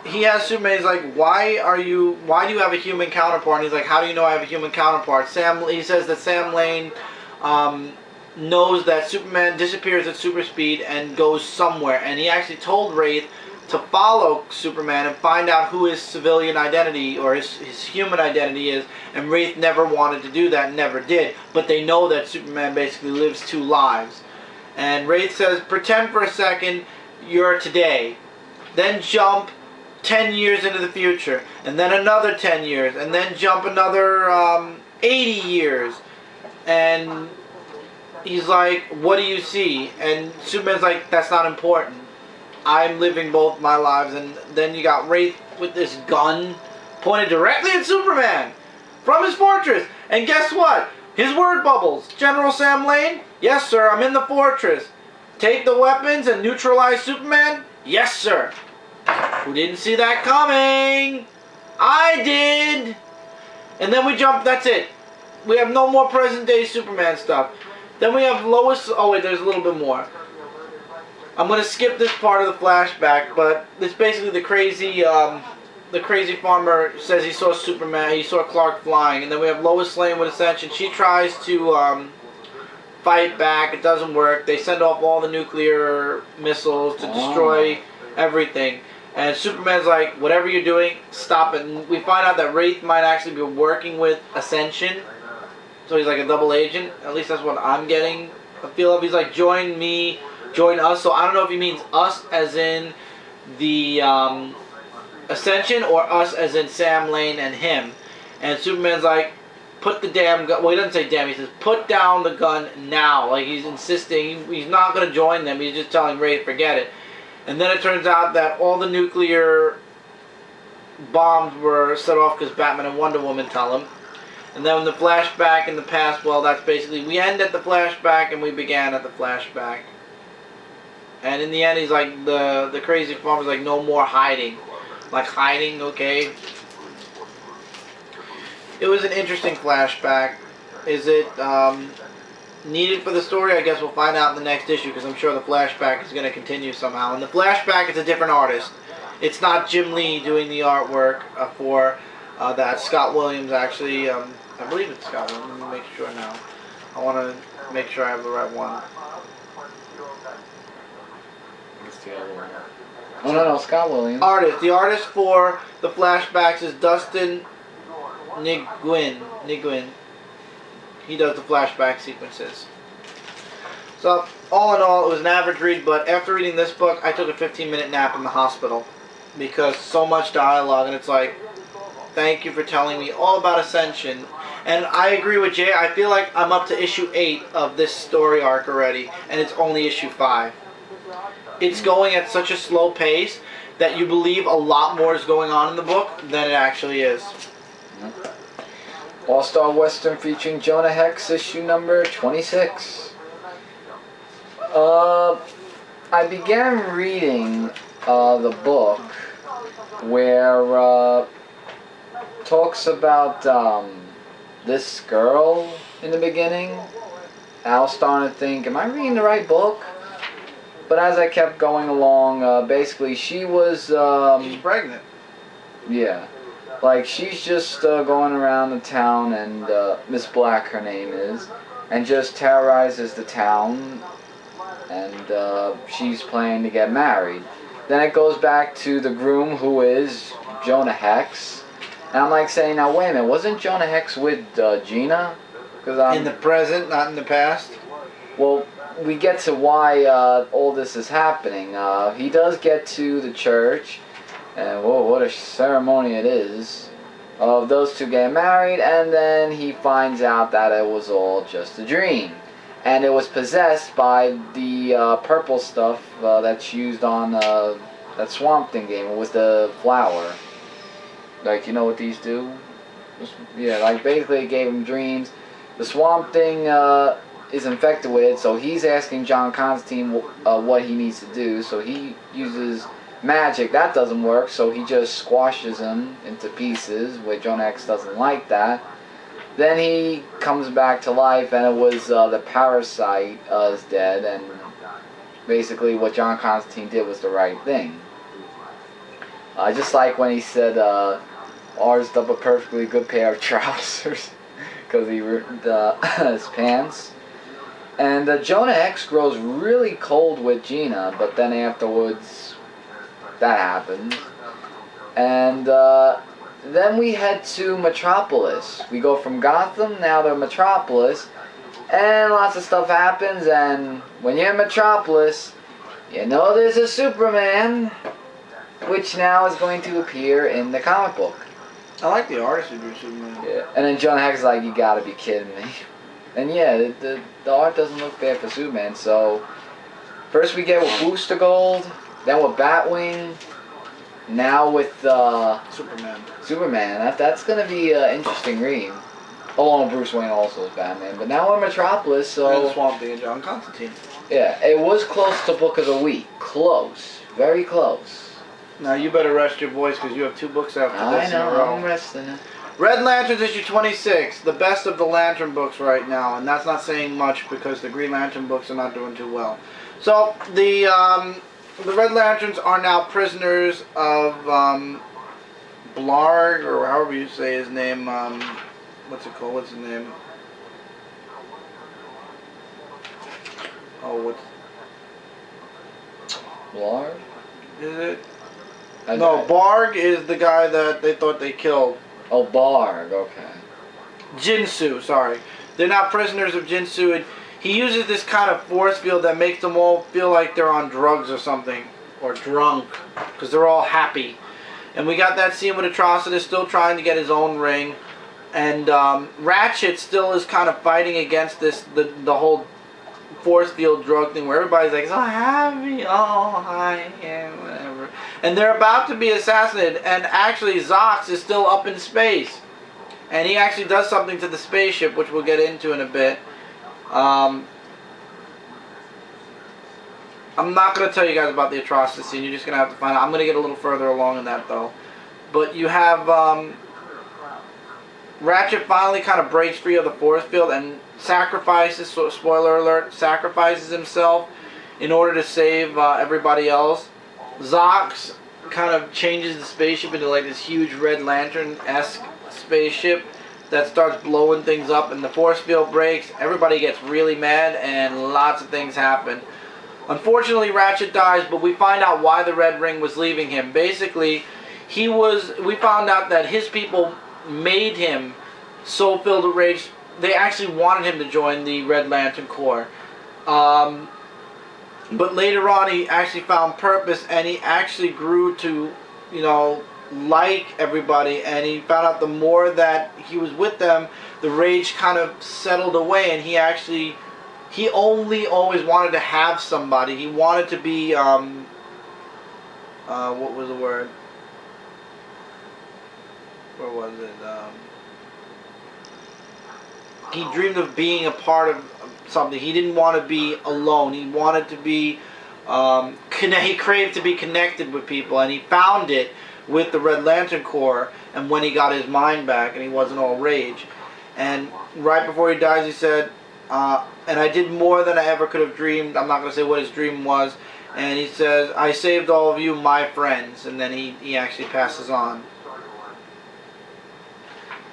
he has Superman. He's like, why do you have a human counterpart? And he's like, how do you know I have a human counterpart? He says that Sam Lane knows that Superman disappears at super speed and goes somewhere. And he actually told Wraith to follow Superman and find out who his civilian identity or his human identity is, and Wraith never wanted to do that, never did, but they know that Superman basically lives 2 lives. And Wraith says, pretend for a second you're today, then jump 10 years into the future, and then another 10 years, and then jump another 80 years, and he's like, what do you see? And Superman's like, that's not important. I'm living both my lives. And then you got Wraith with this gun pointed directly at Superman from his fortress. And guess what? His word bubbles. General Sam Lane? Yes, sir. I'm in the fortress. Take the weapons and neutralize Superman? Yes, sir. Who didn't see that coming? I did. And then we jump. That's it. We have no more present day Superman stuff. Then we have Lois. Oh, wait. There's a little bit more. I'm going to skip this part of the flashback, but it's basically the crazy farmer says he saw Superman, he saw Clark flying, and then we have Lois Lane with Ascension. She tries to fight back. It doesn't work. They send off all the nuclear missiles to destroy everything. And Superman's like, whatever you're doing, stop it. And we find out that Wraith might actually be working with Ascension. So he's like a double agent. At least that's what I'm getting a feel of. He's like, join me. Join us. So I don't know if he means us as in the Ascension or us as in Sam Lane and him. And Superman's like, put the damn gun. Well, he doesn't say damn. He says, put down the gun now. Like he's insisting. He's not going to join them. He's just telling Wraith, forget it. And then it turns out that all the nuclear bombs were set off because Batman and Wonder Woman tell him. And then the flashback in the past, well, that's basically, we end at the flashback and we began at the flashback. And in the end, he's like, the crazy farmer's like, no more hiding. Like, hiding, okay. It was an interesting flashback. Is it needed for the story? I guess we'll find out in the next issue, because I'm sure the flashback is going to continue somehow. And the flashback is a different artist. It's not Jim Lee doing the artwork for that. Scott Williams, actually. I believe it's Scott Williams. Let me make sure now. I want to make sure I have the right one.
Oh, no, Scott Williams.
The artist for the flashbacks is Dustin Nguyen. He does the flashback sequences. So, all in all, it was an average read, but after reading this book, I took a 15-minute nap in the hospital. Because so much dialogue, and it's like, thank you for telling me all about Ascension. And I agree with Jay, I feel like I'm up to issue 8 of this story arc already, and it's only issue 5. It's going at such a slow pace that you believe a lot more is going on in the book than it actually is.
All-Star Western featuring Jonah Hex, issue number 26. I began reading the book where talks about this girl in the beginning. I was starting to think, am I reading the right book? But as I kept going along, basically she was...
she's pregnant.
Yeah. Like, she's just going around the town, and Miss Black, her name is, and just terrorizes the town, and she's planning to get married. Then it goes back to the groom, who is Jonah Hex. And I'm like saying, now wait a minute, wasn't Jonah Hex with Gina? 'Cause
in the present, not in the past?
Well, we get to why all this is happening. He does get to the church, and whoa, what a ceremony it is of those two getting married, and then he finds out that it was all just a dream. And it was possessed by the purple stuff that's used on that Swamp Thing game. It was the flower. Like, you know what these do? Yeah, like basically it gave him dreams. The Swamp Thing is infected with it, so he's asking John Constantine what he needs to do. So he uses magic. That doesn't work, so he just squashes him into pieces, where Jonah X doesn't like that. Then he comes back to life, and it was the parasite is dead, and basically what John Constantine did was the right thing. Just like when he said R's up a perfectly good pair of trousers because he ripped his pants. And Jonah X grows really cold with Gina, but then afterwards that happens. And then we head to Metropolis. We go from Gotham now to Metropolis, and lots of stuff happens, and when you're in Metropolis, you know there's a Superman, which now is going to appear in the comic book.
I like the artist who drew Superman.
Yeah, and then Jonah Hex is like, you gotta be kidding me. And yeah, the art doesn't look bad for Superman, so first we get with Booster Gold, then with Batwing, now with Superman. That's gonna be an interesting read. Along with Bruce Wayne also as Batman. But now we're in Metropolis, so...
And Swamp Thing and John Constantine.
Yeah, it was close to Book of the Week. Close. Very close.
Now you better rest your voice because you have 2 books after this in a row.
I'm resting it.
Red Lanterns issue 26. The best of the Lantern books right now. And that's not saying much because the Green Lantern books are not doing too well. So, the Red Lanterns are now prisoners of Blarg, or however you say his name. What's it called? What's his name? Oh, what's...
Blarg?
Is it? No, Barg is the guy that they thought they killed.
Oh, Barg, okay.
Jinsu, sorry. They're not prisoners of Jinsu. And he uses this kind of force field that makes them all feel like they're on drugs or something. Or drunk. Because they're all happy. And we got that scene with Atrocitus still trying to get his own ring. And Ratchet still is kind of fighting against this, the whole force field drug thing where everybody's like, so happy, oh, hi, yeah, whatever. And they're about to be assassinated, and actually Zox is still up in space. And he actually does something to the spaceship, which we'll get into in a bit. I'm not going to tell you guys about the Atrocitus scene, you're just going to have to find out. I'm going to get a little further along in that, though. But you have... Ratchet finally kind of breaks free of the force field and sacrifices, so spoiler alert, sacrifices himself in order to save everybody else. Zox kind of changes the spaceship into like this huge Red Lantern-esque spaceship that starts blowing things up, and the force field breaks, everybody gets really mad, and lots of things happen. Unfortunately, Ratchet dies, but we find out why the Red Ring was leaving him. Basically, we found out that his people made him so filled with rage, they actually wanted him to join the Red Lantern Corps. But later on, he actually found purpose, and he actually grew to, you know, like everybody, and he found out the more that he was with them, the rage kind of settled away, and he only always wanted to have somebody. He wanted to be, what was the word? Where was it? He dreamed of being a part of something. He didn't want to be alone. He wanted to be, he craved to be connected with people, and he found it with the Red Lantern Corps, and when he got his mind back and he wasn't all rage. And right before he dies, he said, and I did more than I ever could have dreamed. I'm not going to say what his dream was. And he says, I saved all of you, my friends. And then he actually passes on.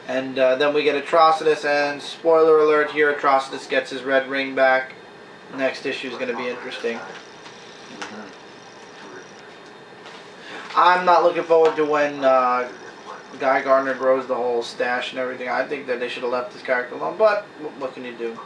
And then we get Atrocitus, and spoiler alert here, Atrocitus gets his red ring back. Next issue is going to be interesting. I'm not looking forward to when Guy Gardner grows the whole stash and everything. I think that they should have left this character alone, but what can you do?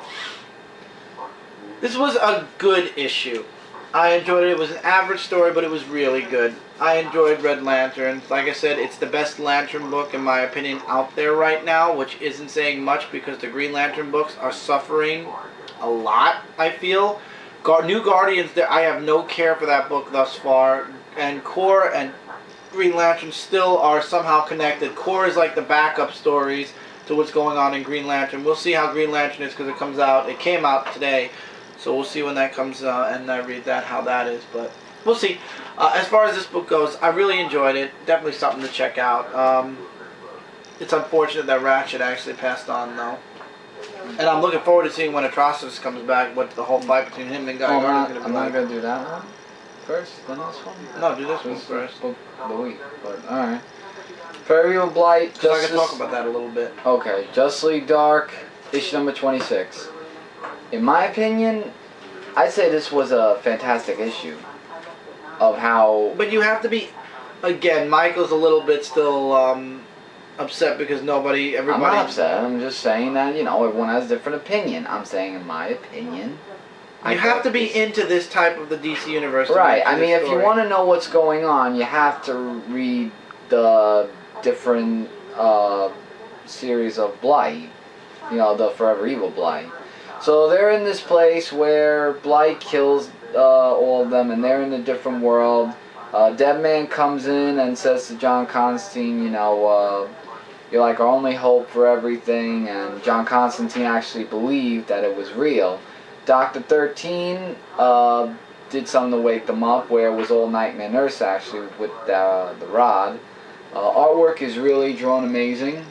This was a good issue. I enjoyed it. It was an average story, but it was really good. I enjoyed Red Lantern. Like I said, it's the best Lantern book, in my opinion, out there right now, which isn't saying much because the Green Lantern books are suffering a lot, I feel. New Guardians, I have no care for that book thus far. And Core and Green Lantern still are somehow connected. Core is like the backup stories to what's going on in Green Lantern. We'll see how Green Lantern is because it comes out. It came out today. So we'll see when that comes and I read that, how that is. But we'll see. As far as this book goes, I really enjoyed it. Definitely something to check out. It's unfortunate that Ratchet actually passed on, though. And I'm looking forward to seeing when Atrocitus comes back, what the whole fight between him and Guy Gardner's going to be like.
I'm not going to do that one first, then this one?
No, do this one first.
Book of the week, but alright. Fairy of Blight,
Because I can talk about that a little bit.
Okay, Justice League Dark, issue number 26. In my opinion, I'd say this was a fantastic issue of how...
But you have to be... Again, Michael's a little bit still upset because everybody...
I'm not upset. I'm just saying that, you know, everyone has a different opinion. I'm saying, in my opinion...
You have to be into this type of the DC Universe.
Right. I mean, if you want to know what's going on, you have to read the different series of Blight. You know, the Forever Evil Blight. So they're in this place where Blight kills all of them, and they're in a different world. Deadman comes in and says to John Constantine, you know, you're like our only hope for everything, and John Constantine actually believed that it was real. Dr. 13 did something to wake them up, where it was all Nightmare Nurse actually with the rod. Artwork is really drawn amazing.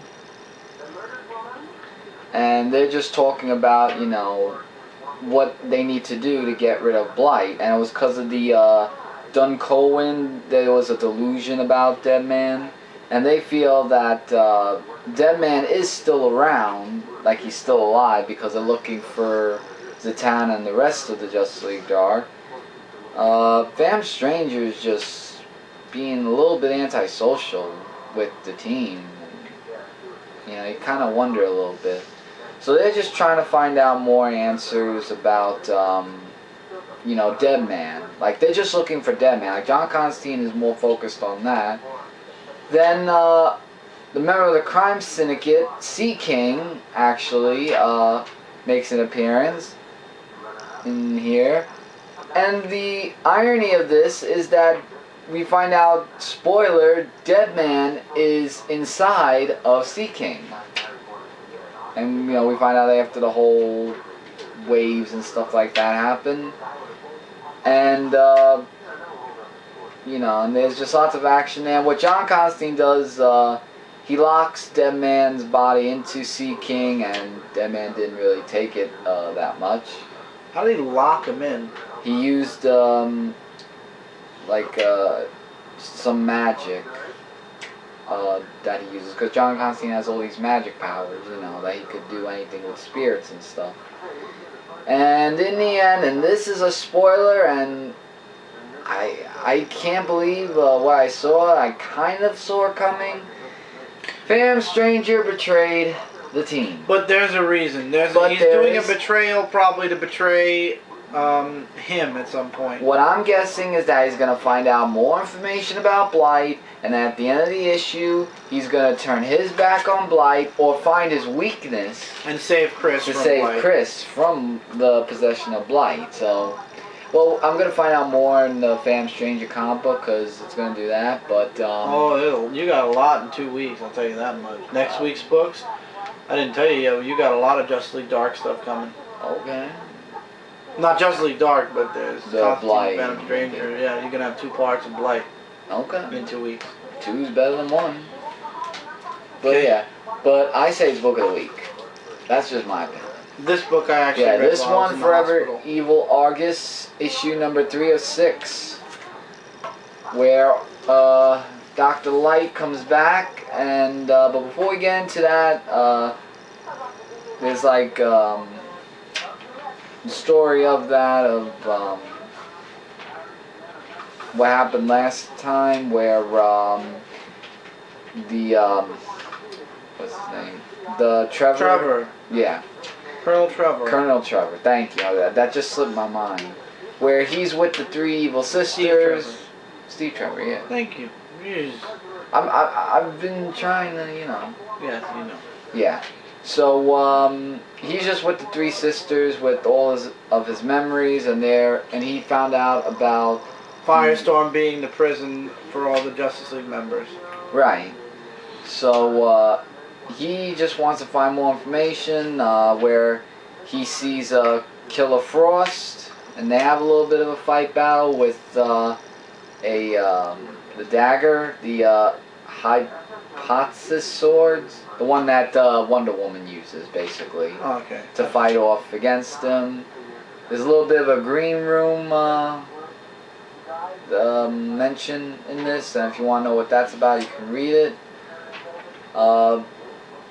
And they're just talking about, you know, what they need to do to get rid of Blight. And it was because of the Duncowan, there was a delusion about Deadman. And they feel that Deadman is still around, like he's still alive, because they're looking for Zatanna and the rest of the Justice League Dark. Fam Stranger is just being a little bit antisocial with the team. You know, you kind of wonder a little bit. So they're just trying to find out more answers about, you know, Deadman. Like, they're just looking for Deadman. Like, John Constantine is more focused on that. Then, the member of the crime syndicate, Sea King, actually, makes an appearance in here. And the irony of this is that we find out, spoiler, Deadman is inside of Sea King. And, you know, we find out after the whole waves and stuff like that happen. And, you know, and there's just lots of action there. What John Constantine does, he locks Deadman's body into Sea King, and Deadman didn't really take it that much.
How did he lock him in?
He used, like, some magic that he uses. Because John Constantine has all these magic powers, you know, that he could do anything with spirits and stuff. And in the end, and this is a spoiler, and I can't believe what I saw. I kind of saw it coming. Fam Stranger betrayed the team.
But there's a reason. He's doing a betrayal probably to betray him at some point.
What I'm guessing is that he's going to find out more information about Blight, and at the end of the issue, he's going to turn his back on Blight or find his weakness
and save Chris
from the possession of Blight. So, well, I'm going to find out more in the Fam Stranger comic book because it's going to do that. But
you got a lot in 2 weeks. I'll tell you that much. Next week's books, I didn't tell you yet. You got a lot of Justice League Dark stuff coming.
Okay.
Not Justice League Dark, but there's
the Blight.
Phantom Stranger. Okay. Yeah, you're gonna have 2 parts of Blight.
Okay.
In 2 weeks.
2's better than 1. But yeah, but I say it's book of the week. That's just my opinion.
This book I actually read
this
while I was
one,
in the
Forever
hospital.
Evil A.R.G.U.S, issue number 3 of 6, where Dr. Light comes back, and but before we get into that, there's like the story of that what happened last time, where the what's his name? The Trevor.
Trevor.
Yeah.
Colonel Trevor.
Colonel Trevor, thank you. That just slipped my mind. Where he's with the three evil sisters. Steve Trevor, yeah.
Thank you. Yes,
I've been trying to, you know.
you know.
Yeah. So he's just with the three sisters with all of his memories, and he found out about
Firestorm being the prison for all the Justice League members.
Right. So he just wants to find more information where he sees Killer Frost, and they have a little bit of a fight battle with the dagger, the Hypothesis swords, the one that Wonder Woman uses, basically,
Okay.
to fight off against him. There's a little bit of a green room mention in this, and if you want to know what that's about, you can read it.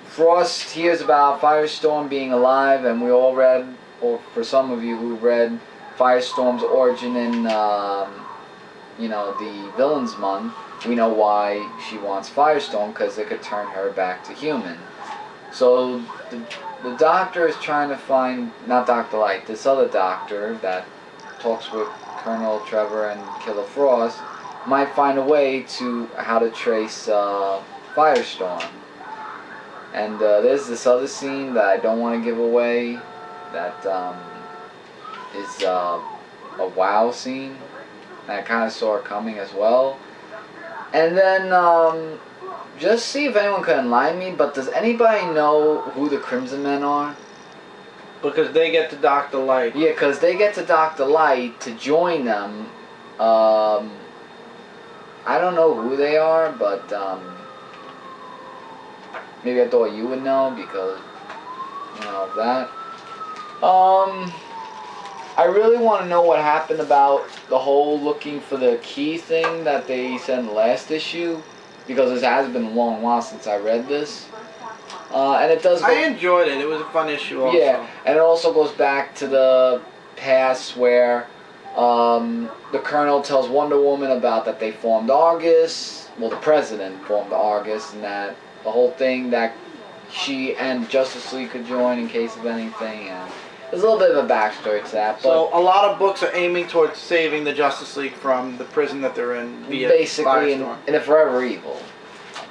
Frost hears about Firestorm being alive, and we all read, or for some of you who read Firestorm's origin in, the Villains Month, we know why she wants Firestorm, because it could turn her back to human. So the Doctor is trying to find, not Dr. Light, this other Doctor that talks with Colonel Trevor and Killer Frost, might find a way to how to trace Firestorm. And there's this other scene that I don't want to give away that is a wow scene. And I kind of saw it coming as well. And then just see if anyone can enlighten me, but does anybody know who the Crimson Men are?
Because they get to Dr. Light.
Yeah, because they get to Dr. Light to join them. I don't know who they are, but maybe I thought you would know because, of that. I really want to know what happened about the whole looking for the key thing that they said in the last issue, because it has been a long while since I read this. And it does.
I enjoyed it. It was a fun issue also.
Yeah, and it also goes back to the past where the Colonel tells Wonder Woman about that they formed A.R.G.U.S. Well, the President formed A.R.G.U.S. and that the whole thing that she and Justice League could join in case of anything. And there's a little bit of a backstory to that. But
so a lot of books are aiming towards saving the Justice League from the prison that they're in via
basically
Firestorm.
in a Forever Evil.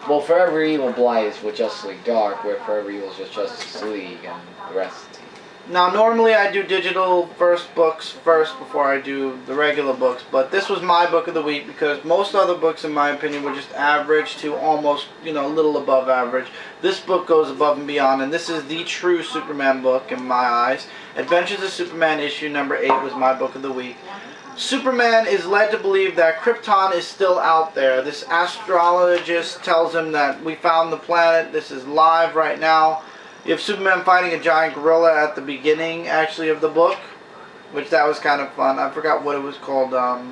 Well, Forever Evil Blight is with Justice League Dark, where Forever Evil is just Justice League and the rest of the team.
Now, normally I do digital books first before I do the regular books, but this was my book of the week because most other books, in my opinion, were just average to almost, a little above average. This book goes above and beyond, and this is the true Superman book in my eyes. Adventures of Superman issue number 8 was my book of the week. Superman is led to believe that Krypton is still out there. This astrologist tells him that we found the planet. This is live right now. You have Superman fighting a giant gorilla at the beginning, actually, of the book, which that was kind of fun. I forgot what it was called. I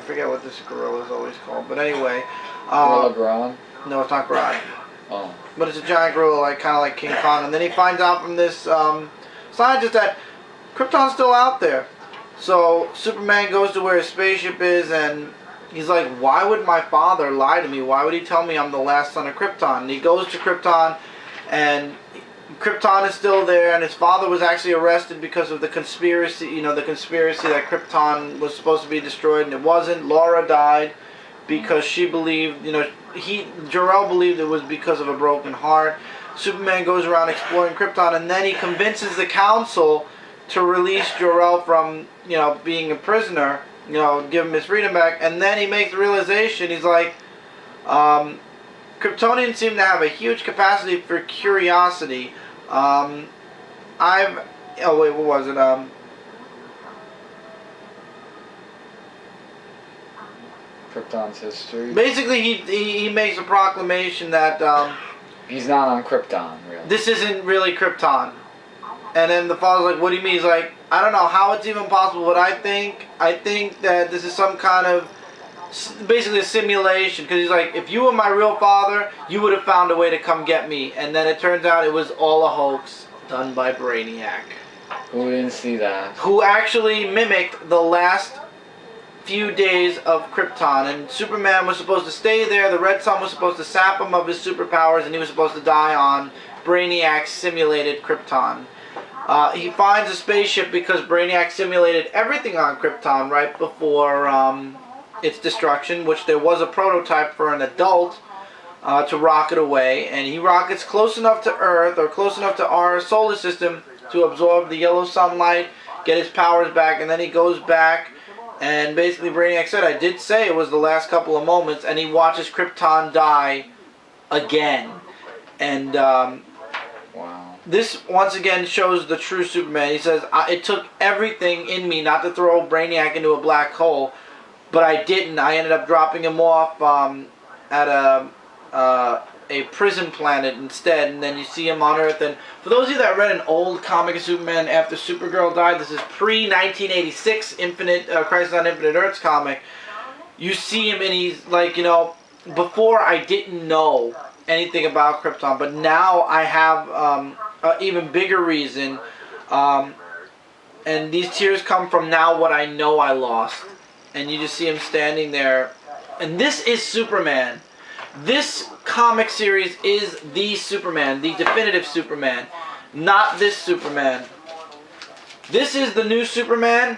forget what this gorilla is always called. But anyway.
Gorilla Grodd?
No, it's not Grodd.
Oh.
But it's a giant gorilla, kind of like King Kong. And then he finds out from this scientist that Krypton's still out there. So Superman goes to where his spaceship is, and he's like, why would my father lie to me? Why would he tell me I'm the last son of Krypton? And he goes to Krypton, and Krypton is still there, and his father was actually arrested because of the conspiracy, the conspiracy that Krypton was supposed to be destroyed, and it wasn't. Laura died because she believed, Jor-El believed it was because of a broken heart. Superman goes around exploring Krypton, and then he convinces the council to release Jor-El from, being a prisoner, give him his freedom back, and then he makes the realization, he's like, Kryptonians seem to have a huge capacity for curiosity. What was it,
Krypton's history.
Basically, he makes a proclamation that,
he's not on Krypton, really.
This isn't really Krypton. And then the father's like, what do you mean? He's like, I don't know how it's even possible, but I think that this is some kind of, basically a simulation. Because he's like, if you were my real father, you would have found a way to come get me. And then it turns out it was all a hoax done by Brainiac.
Who didn't see that?
Who actually mimicked the last few days of Krypton. And Superman was supposed to stay there. The Red Sun was supposed to sap him of his superpowers, and he was supposed to die on Brainiac simulated Krypton. He finds a spaceship because Brainiac simulated everything on Krypton right before its destruction, which there was a prototype for an adult to rocket away, and he rockets close enough to Earth, or close enough to our solar system, to absorb the yellow sunlight, get his powers back, and then he goes back, and basically Brainiac said, I did say it was the last couple of moments, and he watches Krypton die again. And
wow.
This once again shows the true Superman. He says, it took everything in me not to throw Brainiac into a black hole, but I didn't. I ended up dropping him off at a prison planet instead, and then you see him on Earth. And for those of you that read an old comic of Superman after Supergirl died, this is pre-1986 Infinite Crisis on Infinite Earths comic. You see him, and he's like, you know, before I didn't know anything about Krypton, but now I have an even bigger reason, and these tears come from now what I know I lost. And you just see him standing there, and this is Superman. This comic series is the Superman, the definitive Superman, not this Superman. This is the new Superman.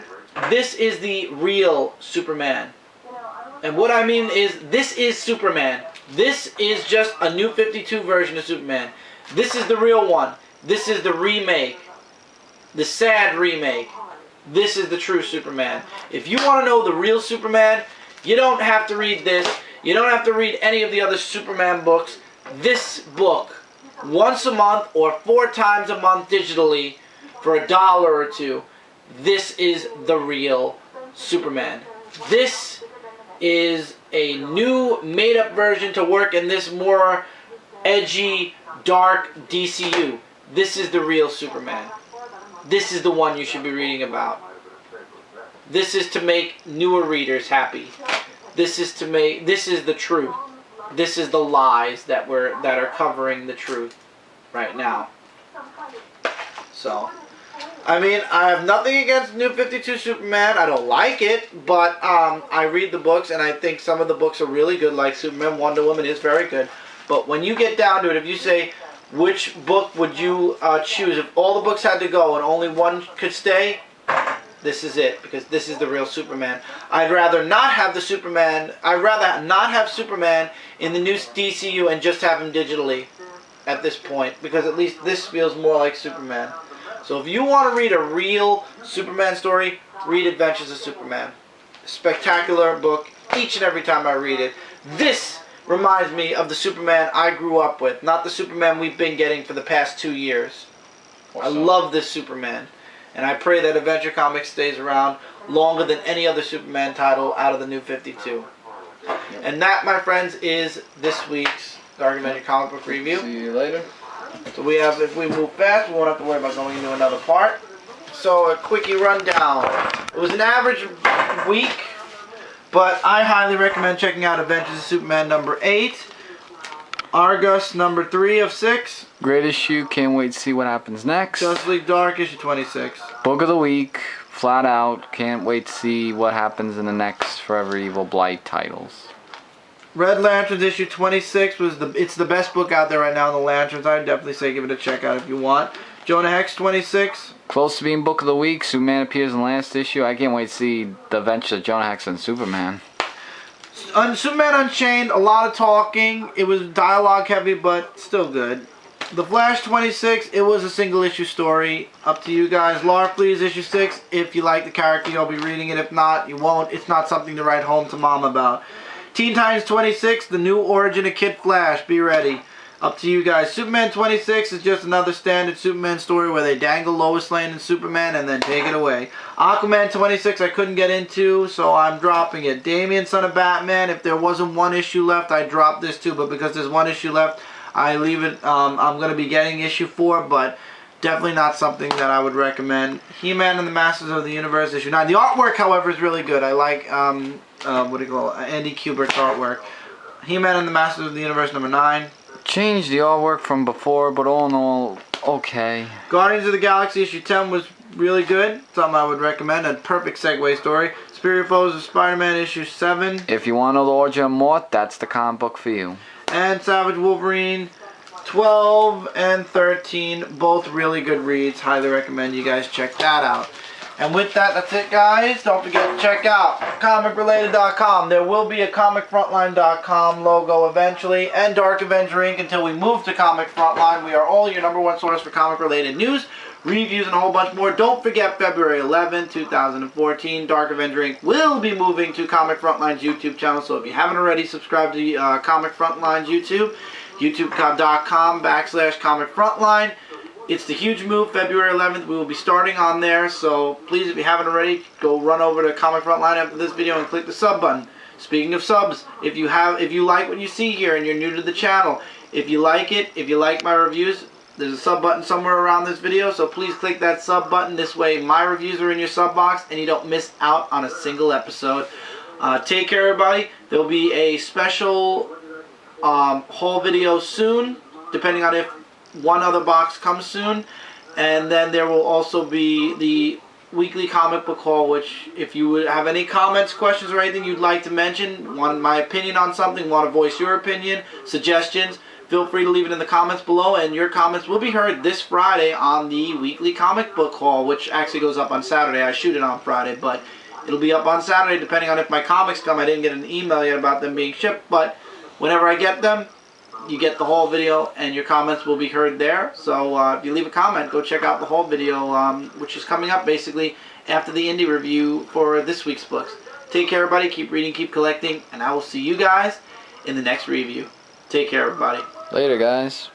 This is the real Superman. And what I mean is, this is Superman. This is just a new 52 version of Superman. This is the real one. This is the remake. The sad remake. This is the true Superman. If you want to know the real Superman, you don't have to read this. You don't have to read any of the other Superman books. This book, once a month or 4 times a month digitally for $1 or $2, this is the real Superman. This is a new made-up version to work in this more edgy, dark DCU. This is the real Superman. This is the one you should be reading about. This is to make newer readers happy. This is the truth. This is the lies that are covering the truth right now. So, I mean, I have nothing against New 52 Superman. I don't like it, but I read the books, and I think some of the books are really good, like Superman Wonder Woman is very good. But when you get down to it, if you say, which book would you choose? If all the books had to go and only one could stay, this is it, because this is the real Superman. I'd rather not have the Superman. I'd rather not have Superman in the new DCU and just have him digitally at this point, because at least this feels more like Superman. So if you want to read a real Superman story, read Adventures of Superman. Spectacular book each and every time I read it. This reminds me of the Superman I grew up with, not the Superman we've been getting for the past 2 years. Awesome. I love this Superman. And I pray that Adventure Comics stays around longer than any other Superman title out of the New 52. Yep. And that, my friends, is this week's Dark Avenger Comic Book Review.
See you later.
So we have, if we move fast, we won't have to worry about going into another part. So a quickie rundown. It was an average week, but I highly recommend checking out Adventures of Superman number 8. A.R.G.U.S number 3 of 6.
Great issue, can't wait to see what happens next.
Justice League Dark issue 26.
Book of the week, flat out, can't wait to see what happens in the next Forever Evil Blight titles.
Red Lanterns issue 26 it's the best book out there right now in the Lanterns. I'd definitely say give it a check out if you want. Jonah Hex 26.
Close to being book of the week. Superman appears in the last issue. I can't wait to see the adventures of Jonah Hex and Superman.
Superman Unchained, a lot of talking. It was dialogue heavy, but still good. The Flash 26, it was a single issue story. Up to you guys. Larfleeze issue 6, if you like the character, you'll be reading it. If not, you won't. It's not something to write home to mom about. Teen Titans 26, the new origin of Kid Flash. Be ready. Up to you guys. Superman 26 is just another standard Superman story where they dangle Lois Lane and Superman and then take it away. Aquaman 26 I couldn't get into, so I'm dropping it. Damian, Son of Batman, if there wasn't one issue left, I'd drop this too, but because there's one issue left, I leave it. I'm going to be getting issue 4, but definitely not something that I would recommend. He-Man and the Masters of the Universe issue 9. The artwork, however, is really good. I like, what do you call it? Andy Kubert's artwork. He-Man and the Masters of the Universe number 9.
Changed the artwork from before, but all in all, okay.
Guardians of the Galaxy issue 10 was really good. Something I would recommend. A perfect segue story. Superior Foes of Spider-Man issue 7.
If you want to know the origin of Mort, that's the comic book for you.
And Savage Wolverine 12 and 13, both really good reads. Highly recommend you guys check that out. And with that, that's it, guys. Don't forget to check out comicrelated.com. There will be a comicfrontline.com logo eventually, and Dark Avenger Inc. until we move to Comic Frontline. We are all your #1 source for comic-related news, reviews, and a whole bunch more. Don't forget, February 11, 2014, Dark Avenger Inc. will be moving to Comic Frontline's YouTube channel. So if you haven't already, subscribe to Comic Frontline's YouTube, youtube.com/Comic Frontline. It's the huge move, February 11th. We will be starting on there, so please, if you haven't already, go run over to Comic Frontline after this video and click the sub button. Speaking of subs, if you like what you see here and you're new to the channel, if you like it, if you like my reviews, there's a sub button somewhere around this video, so please click that sub button. This way my reviews are in your sub box and you don't miss out on a single episode. Take care, everybody. There'll be a special haul video soon, depending on if one other box comes soon, and then there will also be the weekly comic book haul, which if you would have any comments, questions, or anything you'd like to mention, want my opinion on something, want to voice your opinion, suggestions, feel free to leave it in the comments below, and your comments will be heard this Friday on the weekly comic book haul, which actually goes up on Saturday. I shoot it on Friday, but it'll be up on Saturday depending on if my comics come. I didn't get an email yet about them being shipped, but whenever I get them, you get the whole video and your comments will be heard there. So if you leave a comment, go check out the whole video, which is coming up basically after the indie review for this week's books. Take care, everybody. Keep reading, keep collecting, and I will see you guys in the next review. Take care, everybody.
Later, guys.